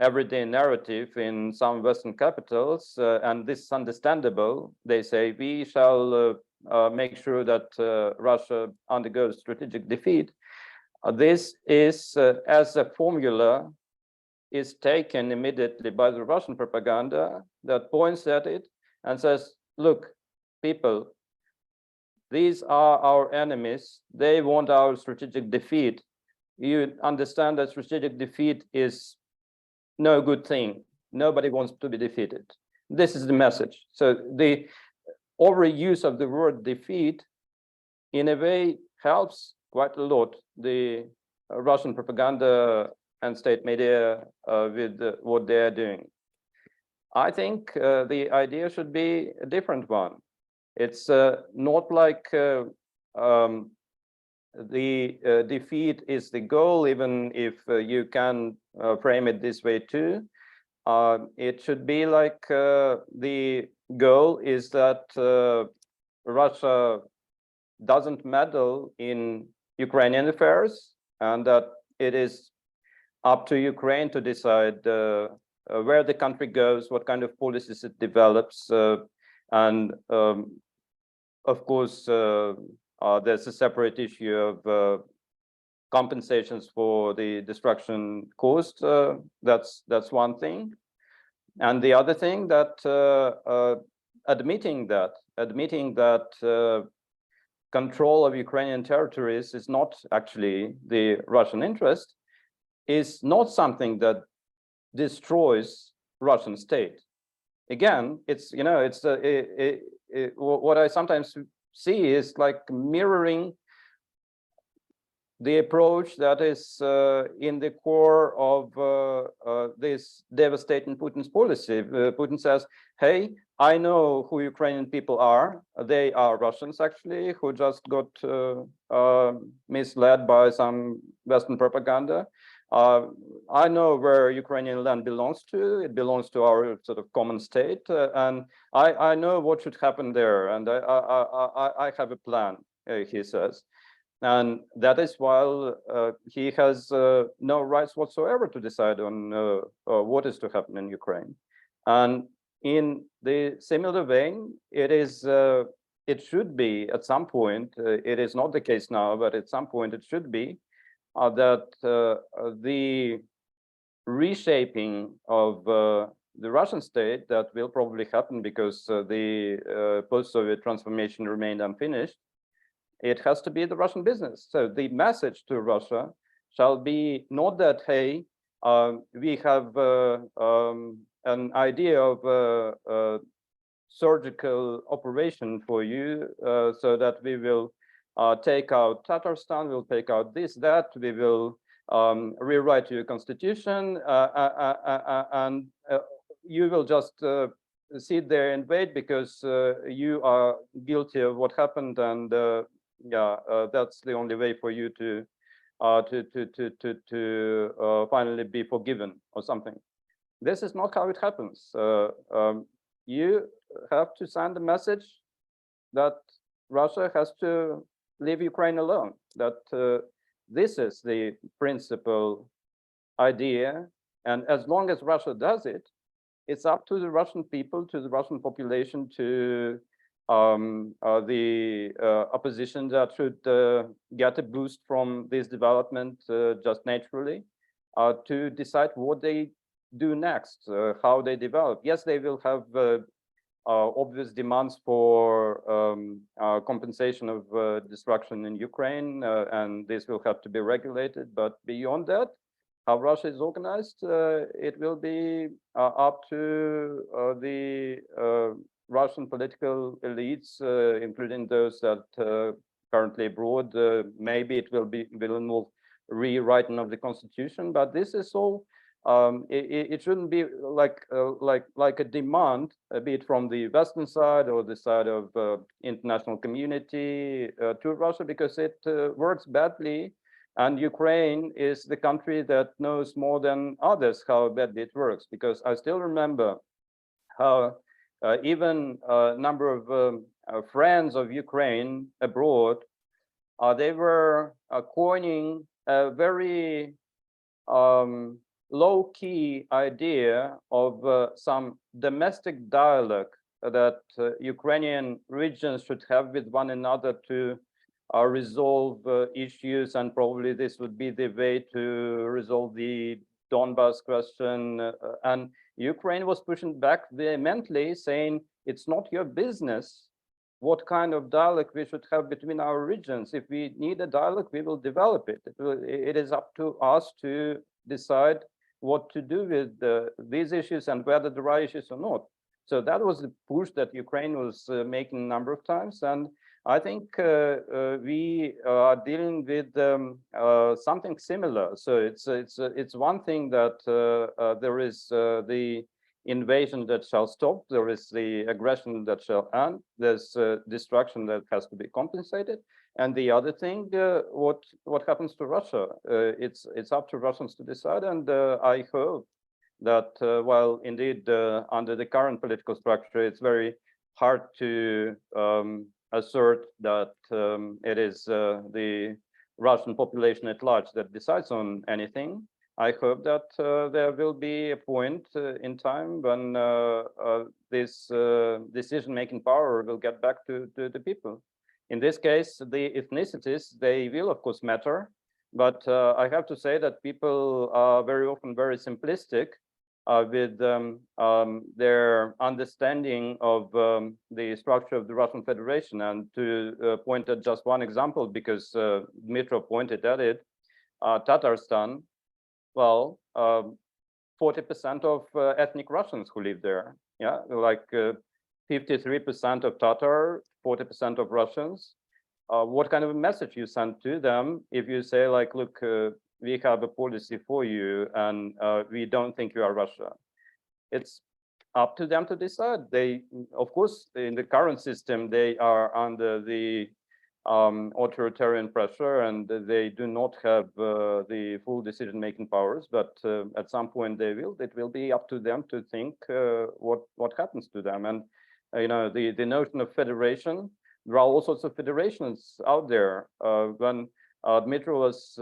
everyday narrative in some Western capitals, and this is understandable. They say we shall make sure that Russia undergoes strategic defeat. This is, as a formula, is taken immediately by the Russian propaganda that points at it and says, look, people, these are our enemies. They want our strategic defeat. You understand that strategic defeat is no good thing. Nobody wants to be defeated. This is the message. So the overuse of the word defeat, in a way, helps quite a lot the Russian propaganda and state media with what they are doing. I think the idea should be a different one. It's not like the defeat is the goal, even if you can frame it this way too. It should be like the goal is that Russia doesn't meddle in Ukrainian affairs, and that it is up to Ukraine to decide where the country goes, what kind of policies it develops, and of course, there's a separate issue of compensations for the destruction caused. That's one thing, and the other thing that admitting that control of Ukrainian territories is not actually the Russian interest, is not something that destroys Russian state. Again, it's what I sometimes see is like mirroring the approach that is in the core of this devastating Putin's policy. Putin says, hey, I know who Ukrainian people are. They are Russians, actually, who just got misled by some Western propaganda. I know where Ukrainian land belongs to. It belongs to our sort of common state, and I know what should happen there, and I have a plan, he says. And that is while he has no rights whatsoever to decide on what is to happen in Ukraine. And in the similar vein, it should be at some point, it is not the case now, but at some point it should be, that the reshaping of the Russian state that will probably happen because the post-Soviet transformation remained unfinished, it has to be the Russian business. So the message to Russia shall be not that, hey, we have an idea of a surgical operation for you, so that we will take out Tatarstan, we'll take out this, that, we will rewrite your constitution, and you will just sit there and wait because you are guilty of what happened, and that's the only way for you to finally be forgiven or something. This is not how it happens. You have to send a message that Russia has to leave Ukraine alone, that this is the principal idea. And as long as Russia does it, it's up to the Russian people, to the Russian population, to the opposition that should get a boost from this development just naturally, to decide what they do next, how they develop. Yes, they will have obvious demands for compensation of destruction in Ukraine, and this will have to be regulated. But beyond that, how Russia is organized, it will be up to the Russian political elites, including those that currently abroad. Maybe it will involve rewriting of the constitution, but this is all. It shouldn't be like a demand, be it from the Western side or the side of international community to Russia, because it works badly, and Ukraine is the country that knows more than others how badly it works. Because I still remember how even a number of friends of Ukraine abroad, they were coining a very low-key idea of some domestic dialogue that Ukrainian regions should have with one another to resolve issues, and probably this would be the way to resolve the Donbas question. And Ukraine was pushing back vehemently, saying it's not your business what kind of dialogue we should have between our regions. If we need a dialogue, we will develop it. It is up to us to decide what to do with these issues and whether there are issues or not. So that was the push that Ukraine was making a number of times, and I think we are dealing with something similar. So it's one thing that there is the invasion that shall stop, there is the aggression that shall end, there's destruction that has to be compensated, and the other thing, what happens to Russia? It's up to Russians to decide, and I hope that while indeed under the current political structure, it's very hard to assert that it is the Russian population at large that decides on anything. I hope that there will be a point in time when this decision-making power will get back to the people. In this case, the ethnicities, they will of course matter, but I have to say that people are very often very simplistic with their understanding of the structure of the Russian Federation. And to point at just one example, because Dmitro pointed at it, Tatarstan, well, 40% of ethnic Russians who live there, yeah, like 53% of Tatar, 40% of Russians. What kind of a message you send to them if you say, like, look, we have a policy for you and we don't think you are Russia? It's up to them to decide. They, of course, in the current system, they are under the authoritarian pressure and they do not have the full decision-making powers, but at some point they will. It will be up to them to think what happens to them. And you know, the notion of federation, there are all sorts of federations out there. When Dmitry was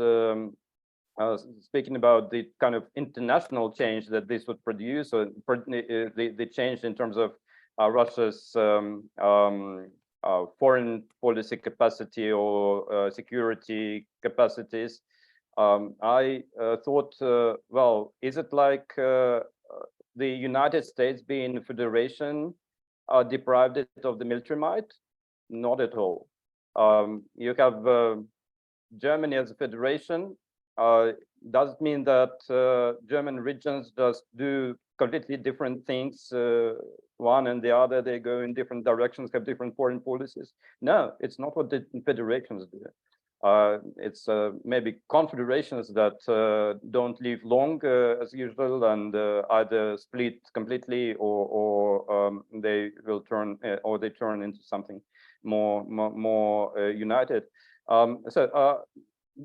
speaking about the kind of international change that this would produce, or the change in terms of Russia's foreign policy capacity or security capacities, I thought, well, is it like the United States being a federation deprived it of the military might? Not at all. You have Germany as a federation. Does it mean that German regions just do completely different things, one and the other, they go in different directions, have different foreign policies? No, it's not what the federations do. It's maybe confederations that don't live long as usual, and either split completely or they will turn or they turn into something more united.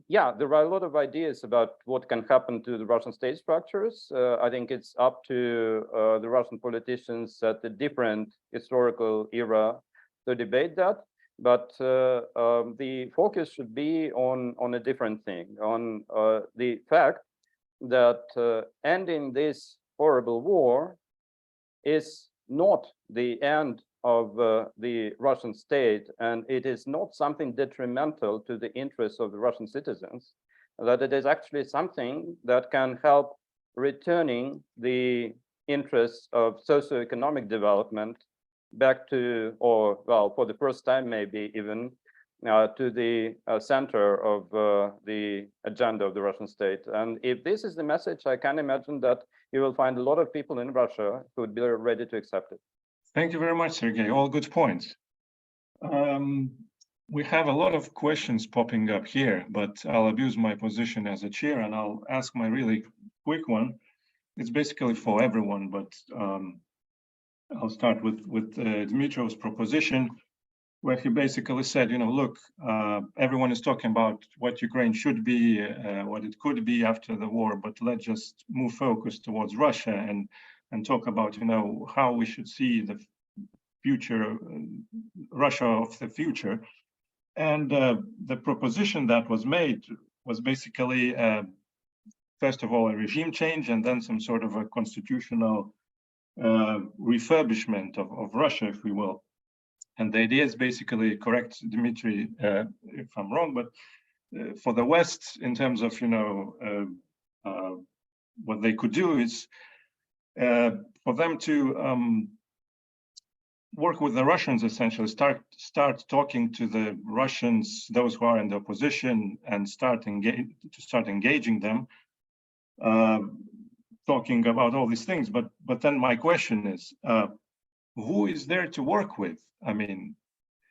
Yeah, there are a lot of ideas about what can happen to the Russian state structures. I think it's up to the Russian politicians at a different historical era to debate that. But the focus should be on a different thing, on the fact that ending this horrible war is not the end of the Russian state, and it is not something detrimental to the interests of the Russian citizens, that it is actually something that can help returning the interests of socioeconomic development back to, or well, for the first time maybe even, to the center of the agenda of the Russian state. And if this is the message, I can imagine that you will find a lot of people in Russia who would be ready to accept it. Thank you very much, Sergey. All good points. We have a lot of questions popping up here, but I'll abuse my position as a chair and I'll ask my really quick one. It's basically for everyone, but I'll start with Dmytro's proposition, where he basically said, you know, look, everyone is talking about what Ukraine should be, what it could be after the war, but let's just move focus towards Russia and talk about, you know, how we should see the future, Russia of the future. And the proposition that was made was basically, first of all, a regime change and then some sort of a constitutional refurbishment of Russia, if we will. And the idea is basically, correct, Dmitry, if I'm wrong, but for the West, in terms of, you know, what they could do is for them to work with the Russians, essentially start talking to the Russians, those who are in the opposition, and start engaging them, talking about all these things. But then my question is, who is there to work with? I mean,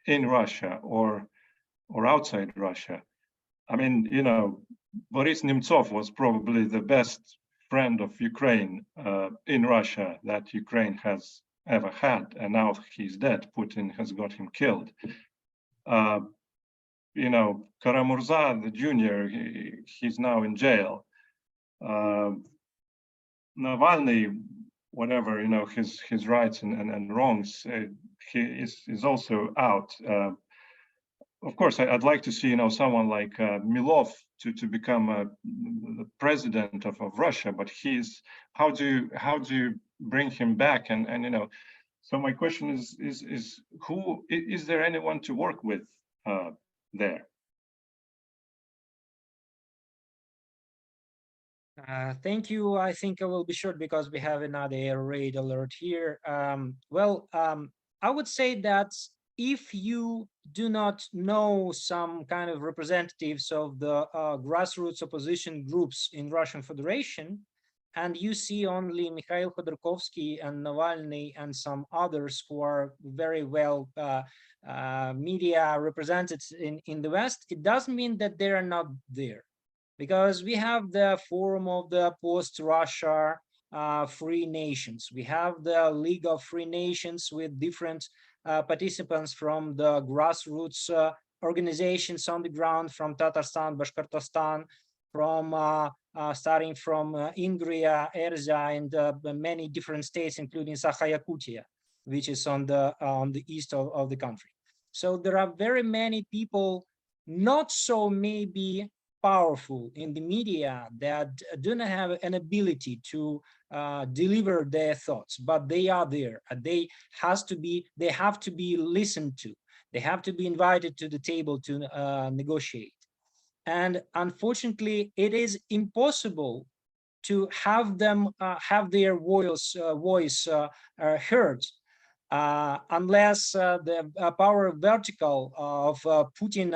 in Russia or outside Russia? I mean, you know, Boris Nemtsov was probably the best friend of Ukraine in Russia that Ukraine has ever had, and now he's dead. Putin has got him killed. You know, Karamurza, the junior, he's now in jail. Navalny, whatever, you know, his rights and wrongs, he is also out. Of course, I'd like to see, you know, someone like Milov to become the president of Russia, but how do you bring him back? And you know, so my question is who is there anyone to work with there? Thank you. I think I will be short because we have another air raid alert here. I would say that if you do not know some kind of representatives of the grassroots opposition groups in Russian Federation, and you see only Mikhail Khodorkovsky and Navalny and some others who are very well media represented in the West, it doesn't mean that they are not there. Because we have the Forum of the Post-Russia Free Nations. We have the League of Free Nations with different participants from the grassroots organizations on the ground, from Tatarstan, Bashkortostan, from starting from Ingria, Erzya, and many different states, including Sakha-Yakutia, which is on the east of the country. So there are very many people, not so maybe powerful in the media, that do not have an ability to deliver their thoughts, but they are there. They have to be listened to. They have to be invited to the table to negotiate. And unfortunately, it is impossible to have them have their voice heard unless the power vertical of Putin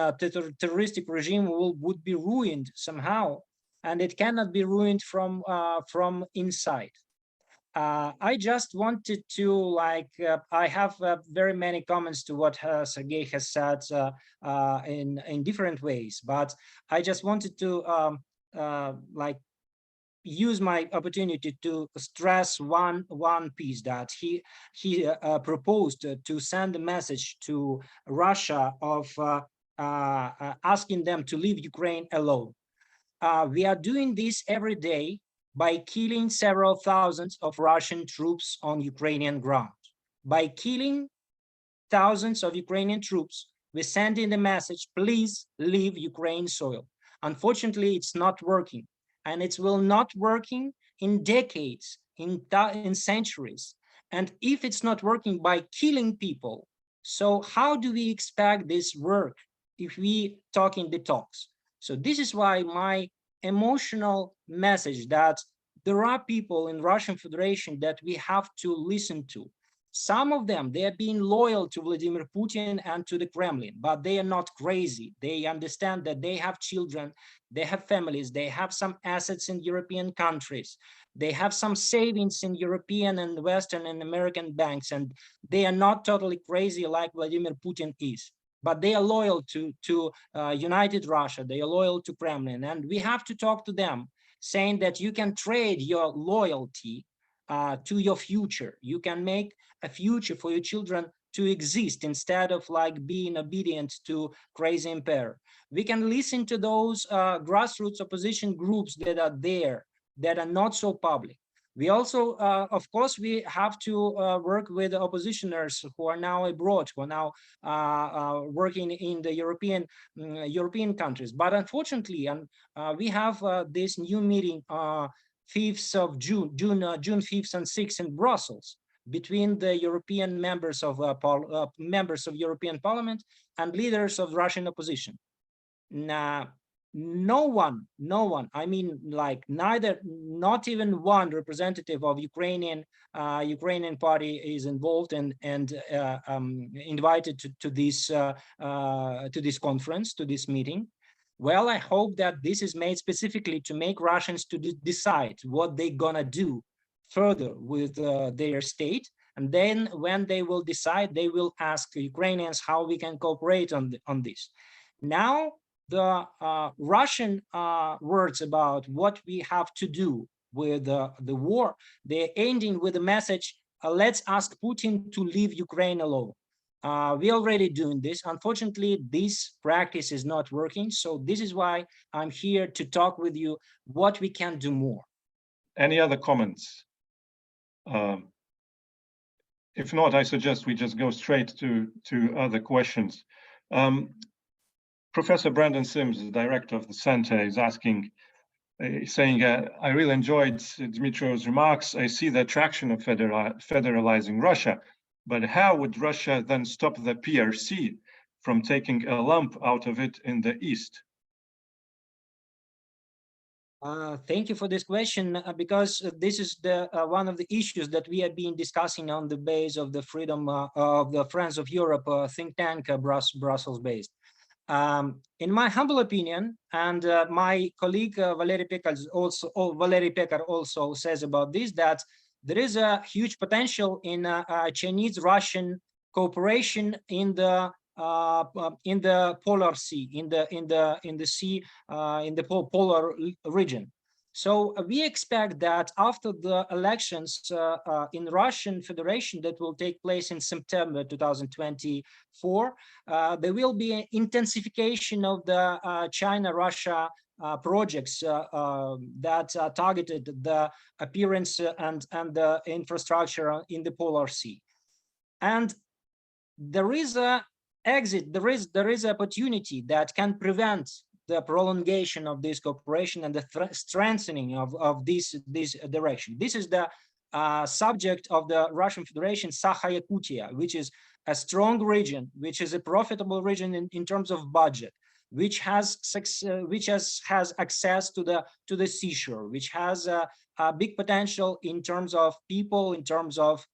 terroristic regime would be ruined somehow, and it cannot be ruined from inside. I just wanted to I have very many comments to what Sergey has said in different ways, but I just wanted to use my opportunity to stress one piece that he proposed to send a message to Russia of asking them to leave Ukraine alone. We are doing this every day by killing several thousands of Russian troops on Ukrainian ground. By killing thousands of Ukrainian troops, we send in the message, please leave Ukraine soil. Unfortunately, it's not working, and it will not working in decades, in centuries. And if it's not working by killing people, so how do we expect this work if we talk in the talks? So this is why my emotional message that there are people in Russian Federation that we have to listen to. Some of them, they are being loyal to Vladimir Putin and to the Kremlin, but they are not crazy. They understand that they have children, they have families, they have some assets in European countries, they have some savings in European and Western and American banks, and they are not totally crazy like Vladimir Putin is. But they are loyal to United Russia, they are loyal to Kremlin, and we have to talk to them, saying that you can trade your loyalty to your future. You can make a future for your children to exist instead of like being obedient to crazy emperor. We can listen to those grassroots opposition groups that are there, that are not so public. We also, of course, we have to work with oppositioners who are now abroad, who are now working in the European countries. But unfortunately, we have this new meeting 5th of June 5th and 6th in Brussels between the European members of European Parliament and leaders of Russian opposition. Now, no one, I mean, like not even one representative of Ukrainian party is involved and invited to this conference, to this meeting. Well, I hope that this is made specifically to make Russians to decide what they're gonna do further with their state. And then when they will decide, they will ask Ukrainians how we can cooperate on this. Now, the Russian words about what we have to do with the war, they're ending with a message, let's ask Putin to leave Ukraine alone. We're already doing this. Unfortunately, this practice is not working. So this is why I'm here to talk with you what we can do more. Any other comments? If not, I suggest we just go straight to other questions. Professor Brandon Sims, the director of the center, is asking, saying, I really enjoyed Dmytro's remarks. I see the attraction of federalizing Russia, but how would Russia then stop the PRC from taking a lump out of it in the East? Thank you for this question, because this is the one of the issues that we have been discussing on the base of the freedom of the Friends of Europe think tank, Brussels-based. In my humble opinion, and my colleague Valery Pekar also says about this, that there is a huge potential in Chinese-Russian cooperation in the Polar Sea, in the polar region. So we expect that after the elections in Russian Federation that will take place in September 2024, there will be an intensification of the China-Russia projects that targeted the appearance and the infrastructure in the Polar Sea. And there is a exit, there is opportunity that can prevent the prolongation of this cooperation and the strengthening of this direction. This is the subject of the Russian Federation, Sakha-Yakutia, which is a strong region, which is a profitable region in terms of budget, which has access to the seashore, which has a big potential in terms of people, in terms of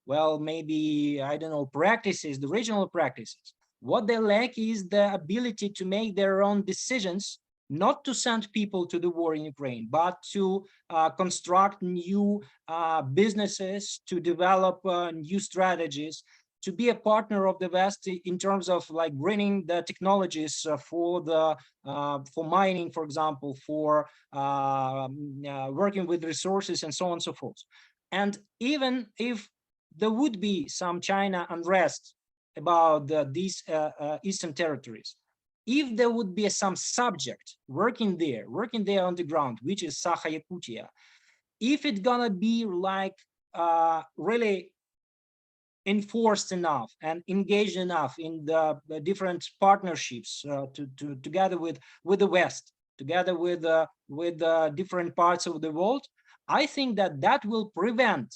well, maybe, I don't know, practices, the regional practices. What they lack is the ability to make their own decisions, not to send people to the war in Ukraine, but to construct new businesses, to develop new strategies, to be a partner of the West in terms of like bringing the technologies for mining, for example, for working with resources and so on and so forth. And even if there would be some China unrest about these eastern territories, if there would be some subject working there on the ground, which is Sakha-Yakutia, if it's gonna be like really enforced enough and engaged enough in the different partnerships together with the West, together with different parts of the world, I think that will prevent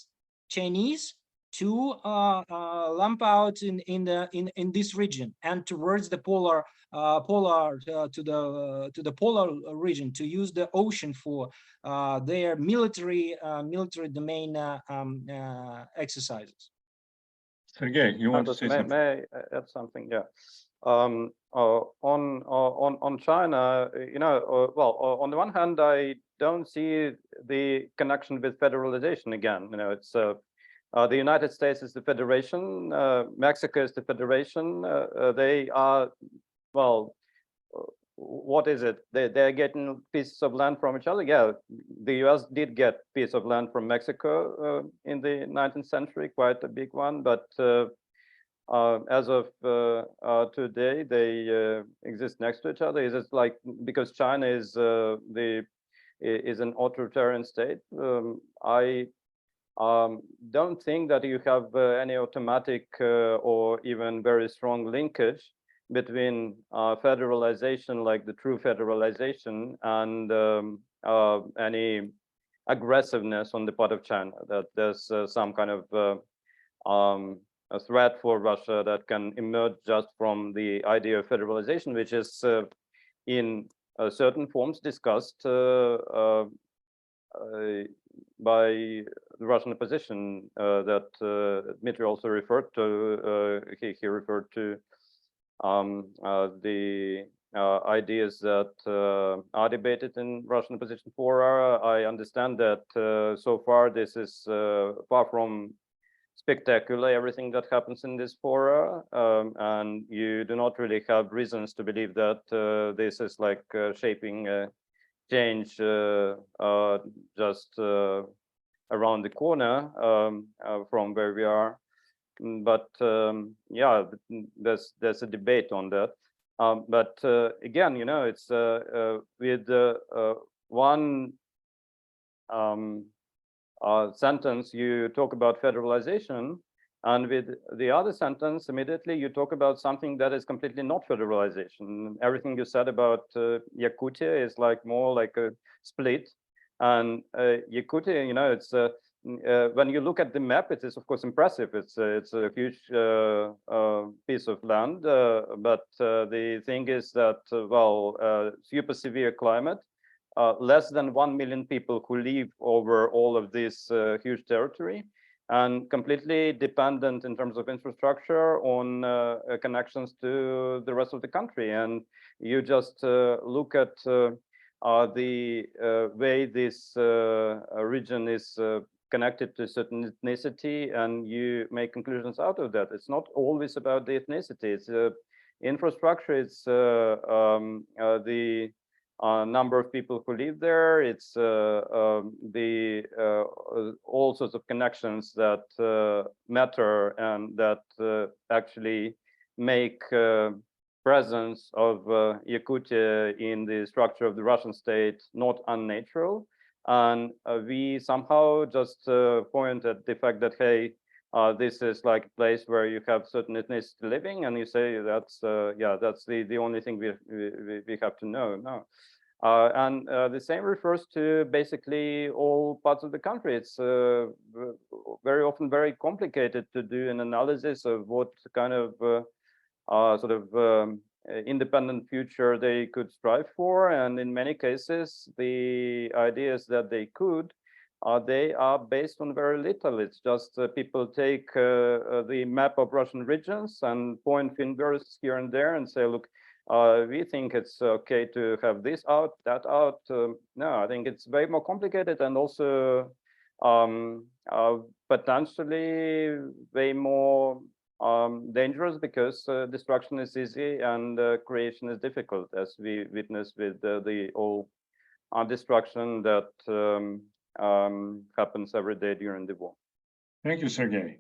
Chinese to lump out in this region and towards the polar to the polar region, to use the ocean for their military domain exercises. Sergey, you want to say something? May I add something? Yeah. On China, well, on the one hand, I don't see the connection with federalization again. It's the United States is the federation, Mexico is the federation. They are, well, what is it? They're getting pieces of land from each other. Yeah, the US did get piece of land from Mexico in the 19th century, quite a big one. But as of today, they exist next to each other. Is it like because China is an authoritarian state? I don't think that you have any automatic or even very strong linkage between federalization, like the true federalization, and any aggressiveness on the part of China, that there's some kind of a threat for Russia that can emerge just from the idea of federalization, which is in certain forms discussed by the Russian opposition that Dmitry also referred to. He referred to the ideas that are debated in Russian opposition fora. I understand that so far this is far from spectacular, everything that happens in this fora, and you do not really have reasons to believe that this is like shaping change just around the corner from where we are. But yeah, there's a debate on that. But again, it's with one sentence you talk about federalization, and with the other sentence immediately you talk about something that is completely not federalization. Everything you said about Yakutia is like more like a split, and Yakutia, it's when you look at the map, it is of course impressive. It's a huge piece of land, but the thing is that super severe climate, less than 1 million people who live over all of this huge territory, and completely dependent in terms of infrastructure on connections to the rest of the country. And you just look at the way this region is connected to a certain ethnicity, and you make conclusions out of that. It's not always about the ethnicity. It's infrastructure. It's the number of people who live there. It's the all sorts of connections that matter and that actually make presence of Yakutia in the structure of the Russian state not unnatural. And we somehow just point at the fact that, hey, this is like a place where you have certain ethnicity living, and you say that's that's the only thing we have to know. No. And the same refers to basically all parts of the country. It's very often very complicated to do an analysis of what kind of sort of independent future they could strive for, and in many cases the ideas that they could, they are based on very little. It's just people take the map of Russian regions and point fingers here and there and say, look, we think it's okay to have this out, that out. No, I think it's way more complicated, and also potentially way more dangerous because destruction is easy and creation is difficult, as we witness with the all destruction that happens every day during the war. Thank you, Sergey.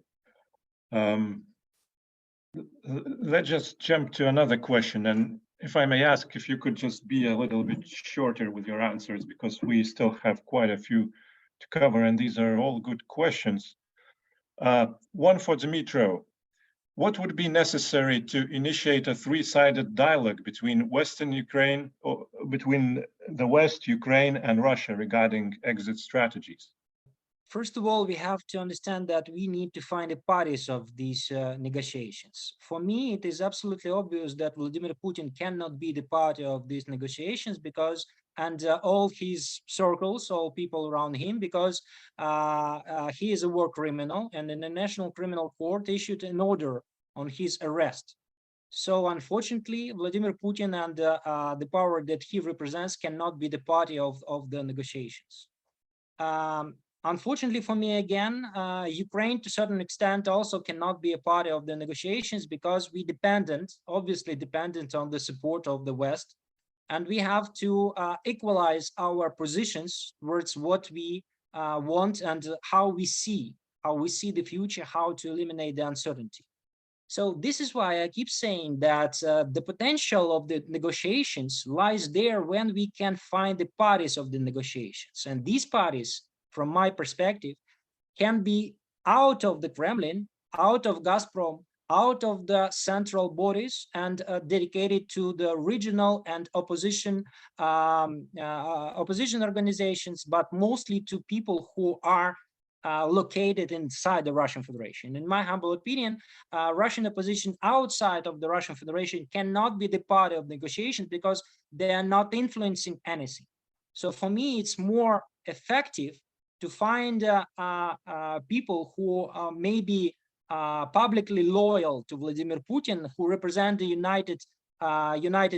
Let's just jump to another question. And if I may ask, if you could just be a little bit shorter with your answers, because we still have quite a few to cover, and these are all good questions. One for Dmytro. What would be necessary to initiate a three-sided dialogue between Western Ukraine, or between the West, Ukraine, and Russia regarding exit strategies? First of all, we have to understand that we need to find the parties of these negotiations. For me, it is absolutely obvious that Vladimir Putin cannot be the party of these negotiations because, and all his circles, all people around him, because he is a war criminal, and the International Criminal Court issued an order on his arrest. So unfortunately, Vladimir Putin and the power that he represents cannot be the party of the negotiations. Unfortunately for me, again, Ukraine to a certain extent also cannot be a party of the negotiations because we obviously dependent on the support of the West. And we have to equalize our positions towards what we want and how we see the future, how to eliminate the uncertainty. So this is why I keep saying that the potential of the negotiations lies there when we can find the parties of the negotiations. And these parties, from my perspective, can be out of the Kremlin, out of Gazprom, out of the central bodies, and dedicated to the regional and opposition organizations, but mostly to people who are located inside the Russian Federation. In my humble opinion, Russian opposition outside of the Russian Federation cannot be the party of negotiations because they are not influencing anything. So for me, it's more effective to find people who may be publicly loyal to Vladimir Putin, who represent the United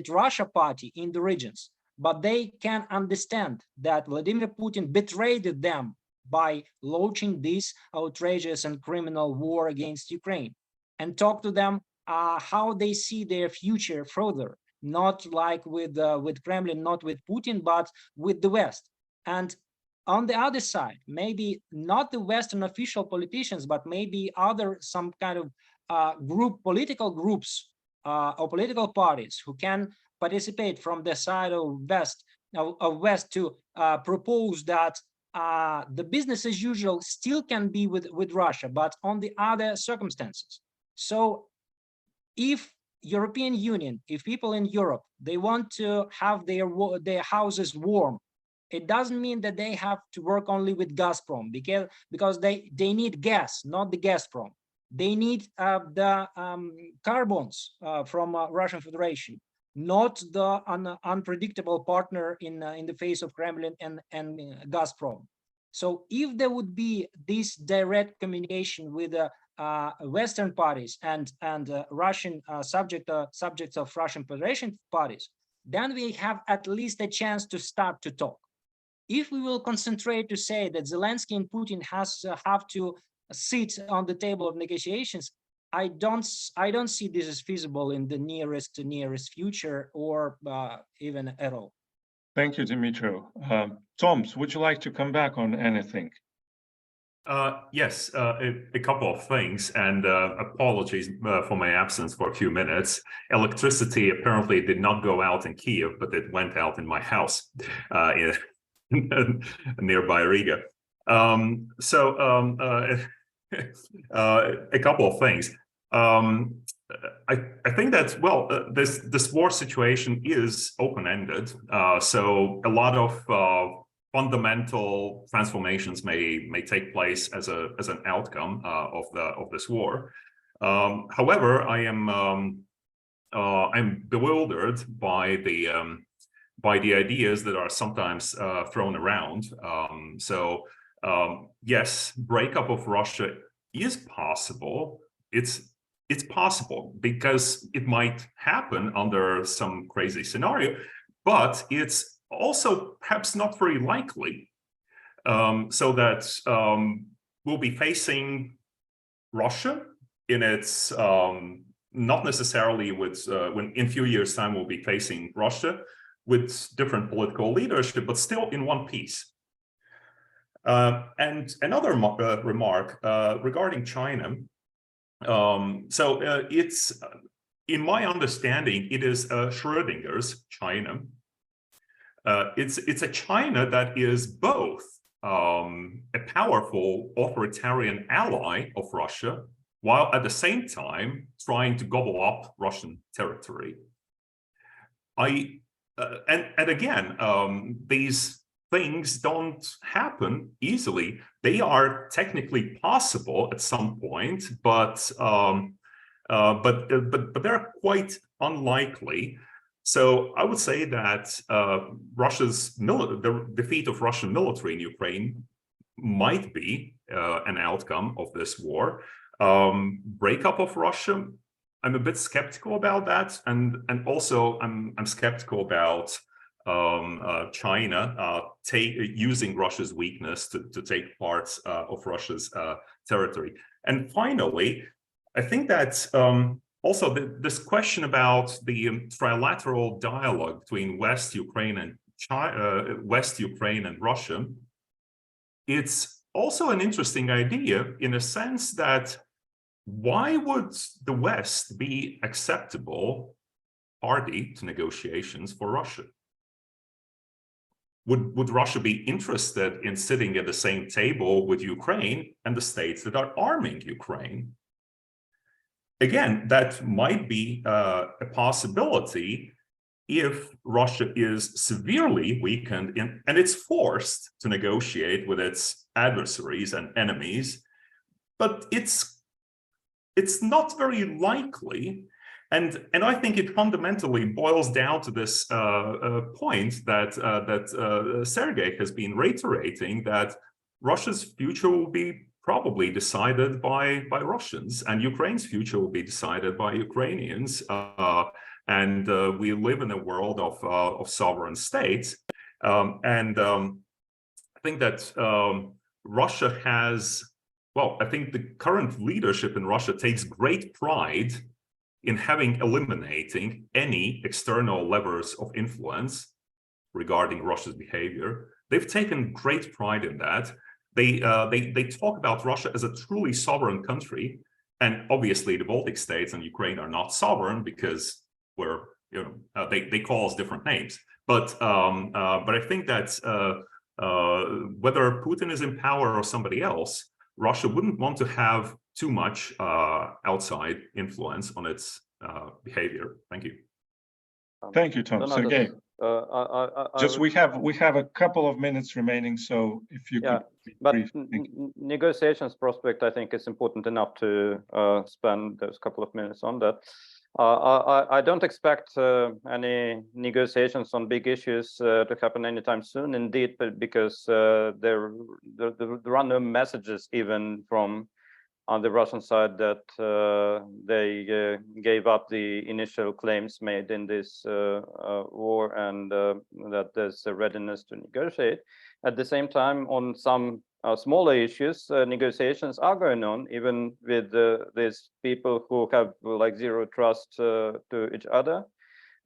Russia Party in the regions, but they can understand that Vladimir Putin betrayed them by launching this outrageous and criminal war against Ukraine, and talk to them how they see their future further, not like with Kremlin, not with Putin, but with the West. And on the other side, maybe not the Western official politicians, but maybe some kind of political groups or political parties who can participate from the side of West to propose that the business as usual still can be with Russia, but on the other circumstances. So if European Union, if people in Europe, they want to have their houses warm, it doesn't mean that they have to work only with Gazprom because they need gas, not the Gazprom. They need the carbons from Russian Federation, not the unpredictable partner in the face of Kremlin and Gazprom. So if there would be this direct communication with Western parties and Russian subjects of Russian Federation parties, then we have at least a chance to start to talk. If we will concentrate to say that Zelensky and Putin have to sit on the table of negotiations, I don't see this as feasible in the nearest future or even at all. Thank you, Dmytro. Toms, would you like to come back on anything? Yes, a couple of things, and apologies for my absence for a few minutes. Electricity apparently did not go out in Kiev, but it went out in my house nearby Riga. A couple of things. I think that, well, this war situation is open-ended. So a lot of fundamental transformations may take place as an outcome of this war. However, I'm bewildered by the ideas that are sometimes thrown around. Yes, breakup of Russia is possible. It's possible because it might happen under some crazy scenario, but it's also perhaps not very likely. So that we'll be facing Russia in its not necessarily with when in few years' time we'll be facing Russia with different political leadership, but still in one piece. And another remark regarding China. It's, in my understanding, it is Schrödinger's China. It's a China that is both a powerful authoritarian ally of Russia, while at the same time trying to gobble up Russian territory. And again, these things don't happen easily. They are technically possible at some point, but they're quite unlikely. So I would say that the defeat of Russian military in Ukraine might be an outcome of this war. Breakup of Russia, I'm a bit skeptical about that, and also I'm skeptical about China using Russia's weakness to take parts of Russia's territory. And finally, I think that also this question about the trilateral dialogue between West Ukraine and Russia, it's also an interesting idea in a sense that why would the West be acceptable party to negotiations for Russia? Would Russia be interested in sitting at the same table with Ukraine and the states that are arming Ukraine? Again, that might be a possibility if Russia is severely weakened and it's forced to negotiate with its adversaries and enemies, but it's not very likely. And I think it fundamentally boils down to this point that Sergei has been reiterating, that Russia's future will be probably decided by Russians, and Ukraine's future will be decided by Ukrainians. And we live in a world of sovereign states. I think that Russia has, well, I think the current leadership in Russia takes great pride in eliminating any external levers of influence regarding Russia's behavior. They've taken great pride in that. They talk about Russia as a truly sovereign country, and obviously the Baltic states and Ukraine are not sovereign because we're, they call us different names. But I think that whether Putin is in power or somebody else, Russia wouldn't want to have too much outside influence on its behavior. Thank you. Thank you, Tom. Sergei, we have a couple of minutes remaining, so if you could be brief. Negotiations prospect, I think, is important enough to spend those couple of minutes on that. I don't expect any negotiations on big issues to happen anytime soon, indeed, because there are no messages even from on the Russian side that they gave up the initial claims made in this war, and that there's a readiness to negotiate. At the same time, on some smaller issues, negotiations are going on, even with these people who have like zero trust to each other.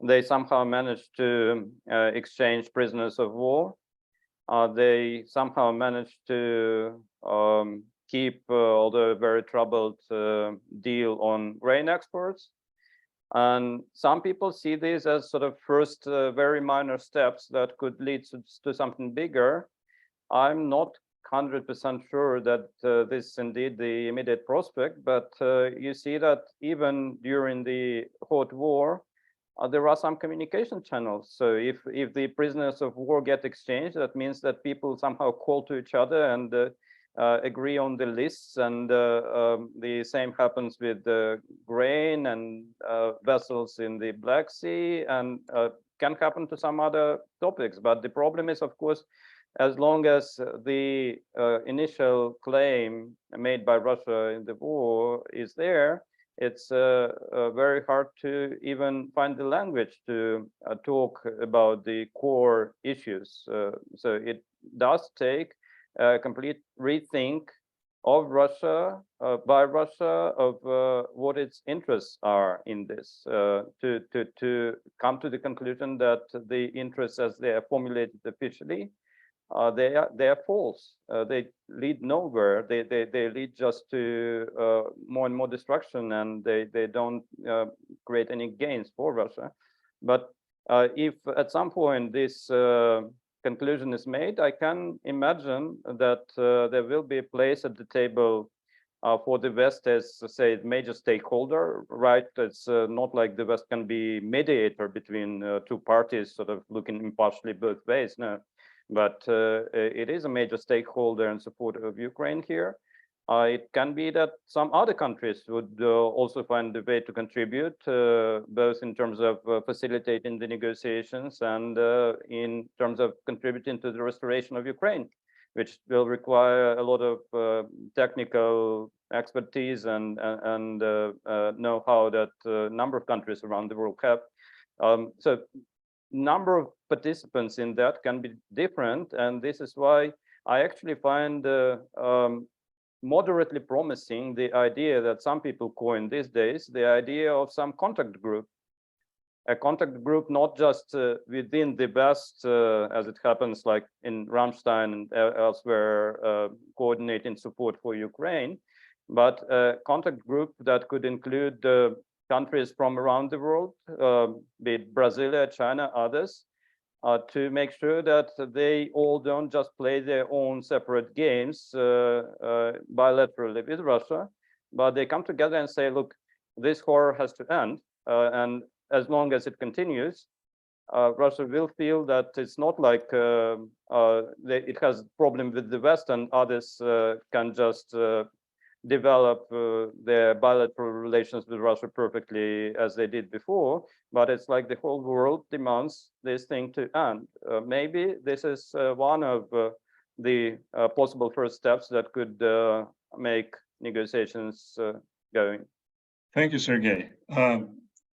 They somehow managed to exchange prisoners of war. They somehow managed to keep, although very troubled, deal on grain exports. And some people see these as sort of first very minor steps that could lead to something bigger. I'm not 100% sure that this is indeed the immediate prospect, but you see that even during the hot war, there are some communication channels. So if the prisoners of war get exchanged, that means that people somehow call to each other and agree on the lists, and the same happens with grain and vessels in the Black Sea, and can happen to some other topics. But the problem is, of course, as long as the initial claim made by Russia in the war is there, it's very hard to even find the language to talk about the core issues. So it does take a complete rethink of Russia, by Russia, of what its interests are in this, to come to the conclusion that the interests as they are formulated officially, they are false. They lead nowhere. They lead just to more and more destruction, and they don't create any gains for Russia. But if at some point this conclusion is made, I can imagine that there will be a place at the table for the West as, say, major stakeholder, right? It's not like the West can be mediator between two parties, sort of looking impartially both ways, no. But it is a major stakeholder in support of Ukraine here. It can be that some other countries would also find a way to contribute, both in terms of facilitating the negotiations and in terms of contributing to the restoration of Ukraine, which will require a lot of technical expertise and know-how that a number of countries around the world have. So number of participants in that can be different, and this is why I actually find moderately promising the idea that some people coin these days, the idea of some contact group. A contact group not just within the West, as it happens like in Ramstein and elsewhere, coordinating support for Ukraine, but a contact group that could include countries from around the world, be it Brazil, China, others, to make sure that they all don't just play their own separate games bilaterally with Russia, but they come together and say, look, this horror has to end. And as long as it continues, Russia will feel that it's not like it has a problem with the West and others can just develop their bilateral relations with Russia perfectly as they did before, but it's like the whole world demands this thing to end. Maybe this is one of the possible first steps that could make negotiations going. Thank you, Sergey.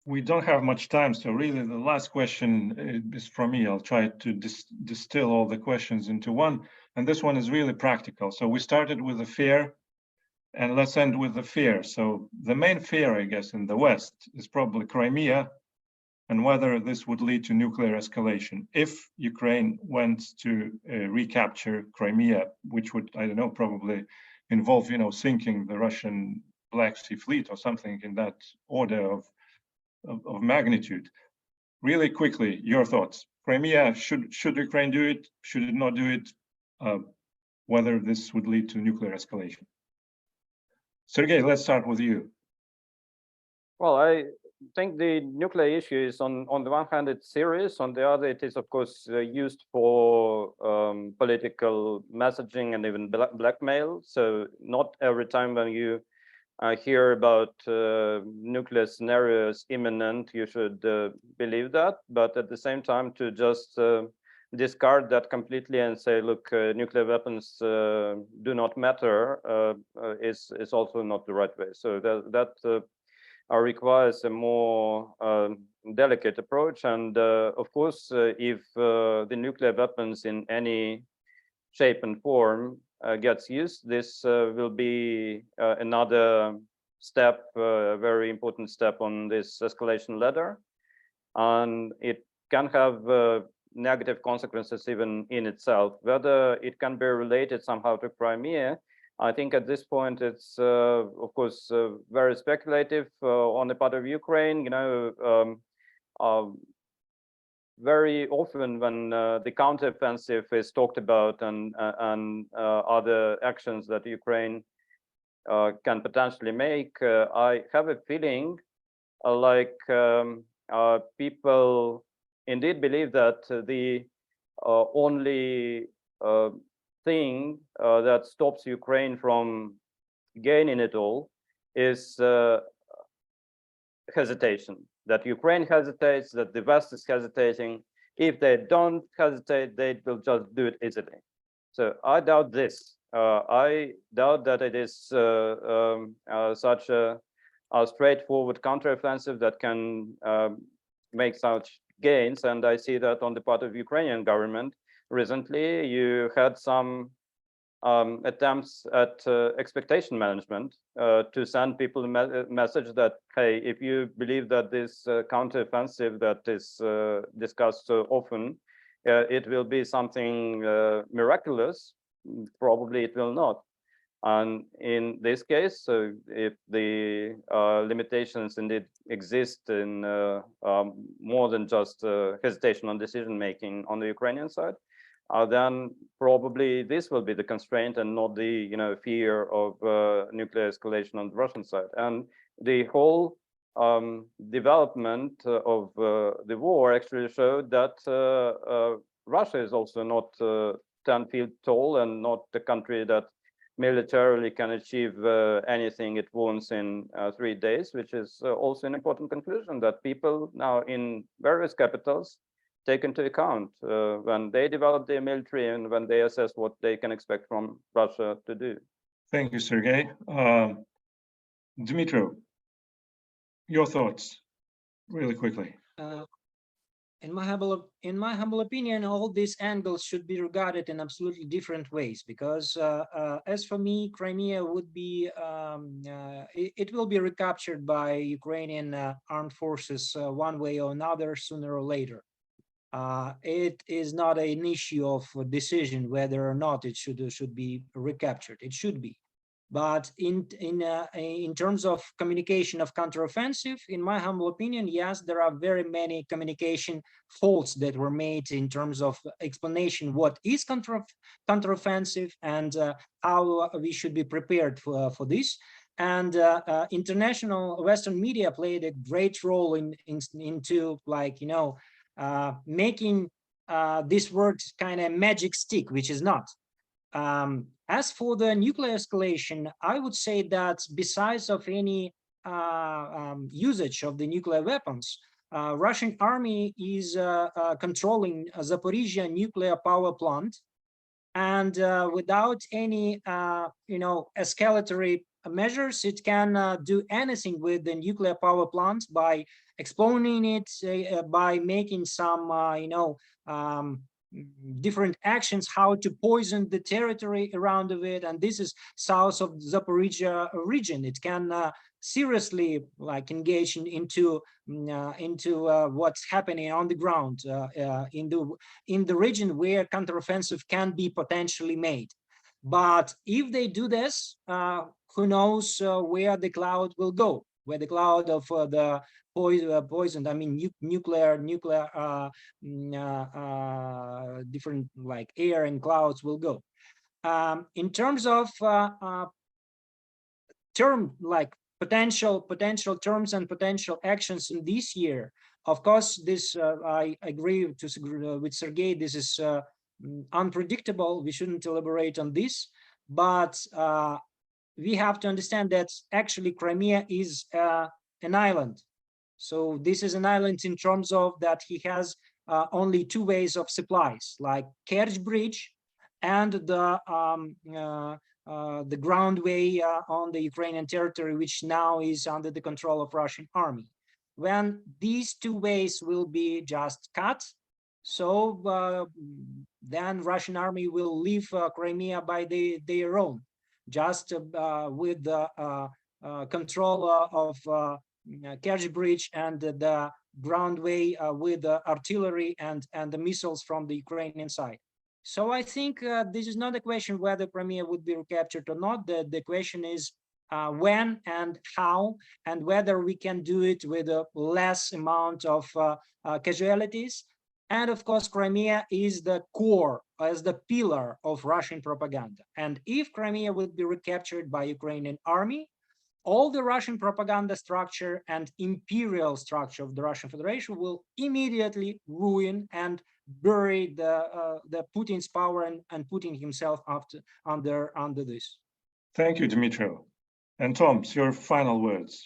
We don't have much time, so really the last question is from me. I'll try to distill all the questions into one, and this one is really practical. So we started with the fear, and let's end with the fear. So the main fear, I guess, in the West is probably Crimea and whether this would lead to nuclear escalation. If Ukraine went to recapture Crimea, which would, I don't know, probably involve, sinking the Russian Black Sea Fleet or something in that order of magnitude. Really quickly, your thoughts. Crimea, should Ukraine do it? Should it not do it? Whether this would lead to nuclear escalation. Sergey, let's start with you. Well, I think the nuclear issue is on the one hand, it's serious. On the other, it is, of course, used for political messaging and even blackmail. So not every time when you hear about nuclear scenarios imminent, you should believe that. But at the same time, to just discard that completely and say, look, nuclear weapons do not matter is also not the right way. So that requires a more delicate approach. And of course, if the nuclear weapons in any shape and form gets used, this will be another step, a very important step on this escalation ladder. And it can have negative consequences even in itself. Whether it can be related somehow to Crimea, I think at this point it's of course very speculative on the part of Ukraine. Very often when the counteroffensive is talked about and other actions that Ukraine can potentially make, I have a feeling like people indeed believe that the only thing that stops Ukraine from gaining it all is hesitation. That Ukraine hesitates, that the West is hesitating. If they don't hesitate, they will just do it easily. So I doubt this. I doubt that it is such a straightforward counteroffensive that can make such gains. And I see that on the part of Ukrainian government. Recently, you had some attempts at expectation management to send people a message that, hey, if you believe that this counteroffensive that is discussed so often, it will be something miraculous, probably it will not. And in this case, if the limitations indeed exist in more than just hesitation on decision making on the Ukrainian side, then probably this will be the constraint and not the fear of nuclear escalation on the Russian side. And the whole development of the war actually showed that Russia is also not 10 feet tall and not the country that militarily can achieve anything it wants in 3 days, which is also an important conclusion that people now in various capitals take into account when they develop their military and when they assess what they can expect from Russia to do. Thank you, Sergei. Dmytro, your thoughts, really quickly. In my humble opinion, all these angles should be regarded in absolutely different ways, because as for me, Crimea would be it will be recaptured by Ukrainian armed forces one way or another, sooner or later. It is not an issue of decision whether or not it should be recaptured. It should be. But in terms of communication of counteroffensive, in my humble opinion, yes, there are very many communication faults that were made in terms of explanation what is counteroffensive and how we should be prepared for this. And international Western media played a great role into, like, making this word kind of magic stick, which is not. As for the nuclear escalation, I would say that besides of any usage of the nuclear weapons, Russian army is controlling Zaporizhia nuclear power plant, and without any escalatory measures, it can do anything with the nuclear power plant by exploding it, by making some different actions, how to poison the territory around of it. And this is south of Zaporizhia region. It can seriously engage into what's happening on the ground in the region where counteroffensive can be potentially made. But if they do this, who knows where the cloud will go, where the cloud of the poisoned, I mean, nuclear different air and clouds will go. In terms of potential terms and potential actions in this year, of course, this I agree with Sergei. This is unpredictable. We shouldn't elaborate on this, but we have to understand that actually Crimea is an island. So this is an island in terms of that he has only two ways of supplies, like Kerch Bridge and the ground way on the Ukrainian territory, which now is under the control of Russian army. When these two ways will be just cut, so then Russian army will leave Crimea by their own, just with the control of Kerch Bridge and the ground way with the artillery and the missiles from the Ukrainian side. So I think this is not a question whether Crimea would be recaptured or not. The question is when and how, and whether we can do it with a less amount of casualties. And of course, Crimea is the core, as the pillar of Russian propaganda. And if Crimea would be recaptured by Ukrainian army, all the Russian propaganda structure and imperial structure of the Russian Federation will immediately ruin and bury the Putin's power and Putin himself under this. Thank you, Dmytro. And Tom, your final words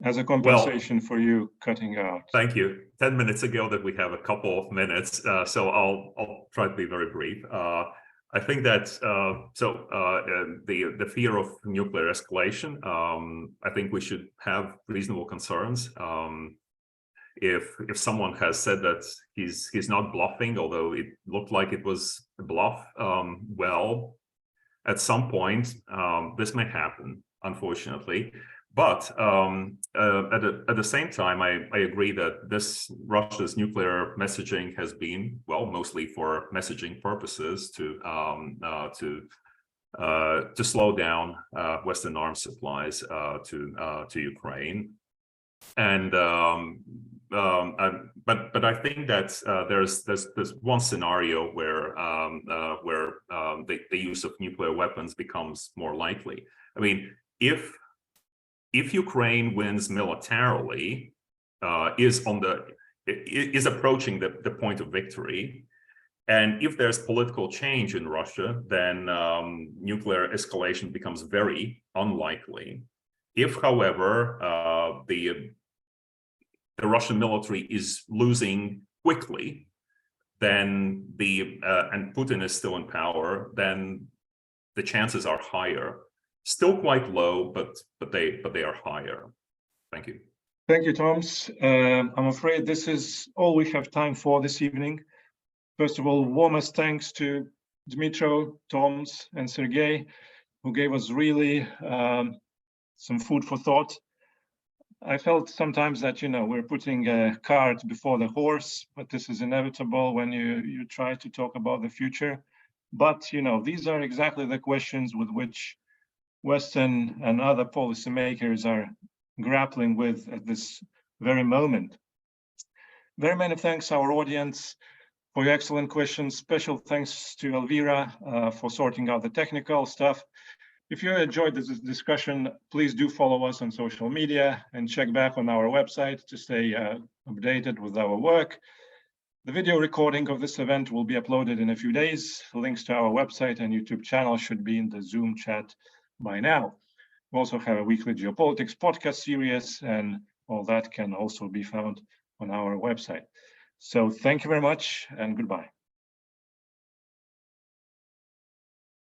as a compensation for you cutting out. Thank you. 10 minutes ago that we have a couple of minutes, so I'll try to be very brief. I think that the fear of nuclear escalation, I think we should have reasonable concerns. If someone has said that he's not bluffing, although it looked like it was a bluff, well, at some point, this may happen, unfortunately. But at the same time, I agree that this Russia's nuclear messaging has been, well, mostly for messaging purposes to slow down Western arms supplies to Ukraine. And but I think that there's one scenario where the use of nuclear weapons becomes more likely. I mean, if Ukraine wins militarily, is approaching the point of victory, and if there's political change in Russia, then nuclear escalation becomes very unlikely. If, however, the Russian military is losing quickly, then and Putin is still in power, then the chances are higher. Still quite low, but they are higher. Thank you. Thank you, Toms. I'm afraid this is all we have time for this evening. First of all, warmest thanks to Dmitro, Toms, and Sergey, who gave us really some food for thought. I felt sometimes that, we're putting a cart before the horse, but this is inevitable when you try to talk about the future. But, these are exactly the questions with which Western and other policymakers are grappling with at this very moment. Very many thanks to our audience for your excellent questions. Special thanks to Elvira for sorting out the technical stuff. If you enjoyed this discussion, please do follow us on social media and check back on our website to stay updated with our work. The video recording of this event will be uploaded in a few days. Links to our website and YouTube channel should be in the Zoom chat by now. We also have a weekly geopolitics podcast series, and all that can also be found on our website. So thank you very much and goodbye.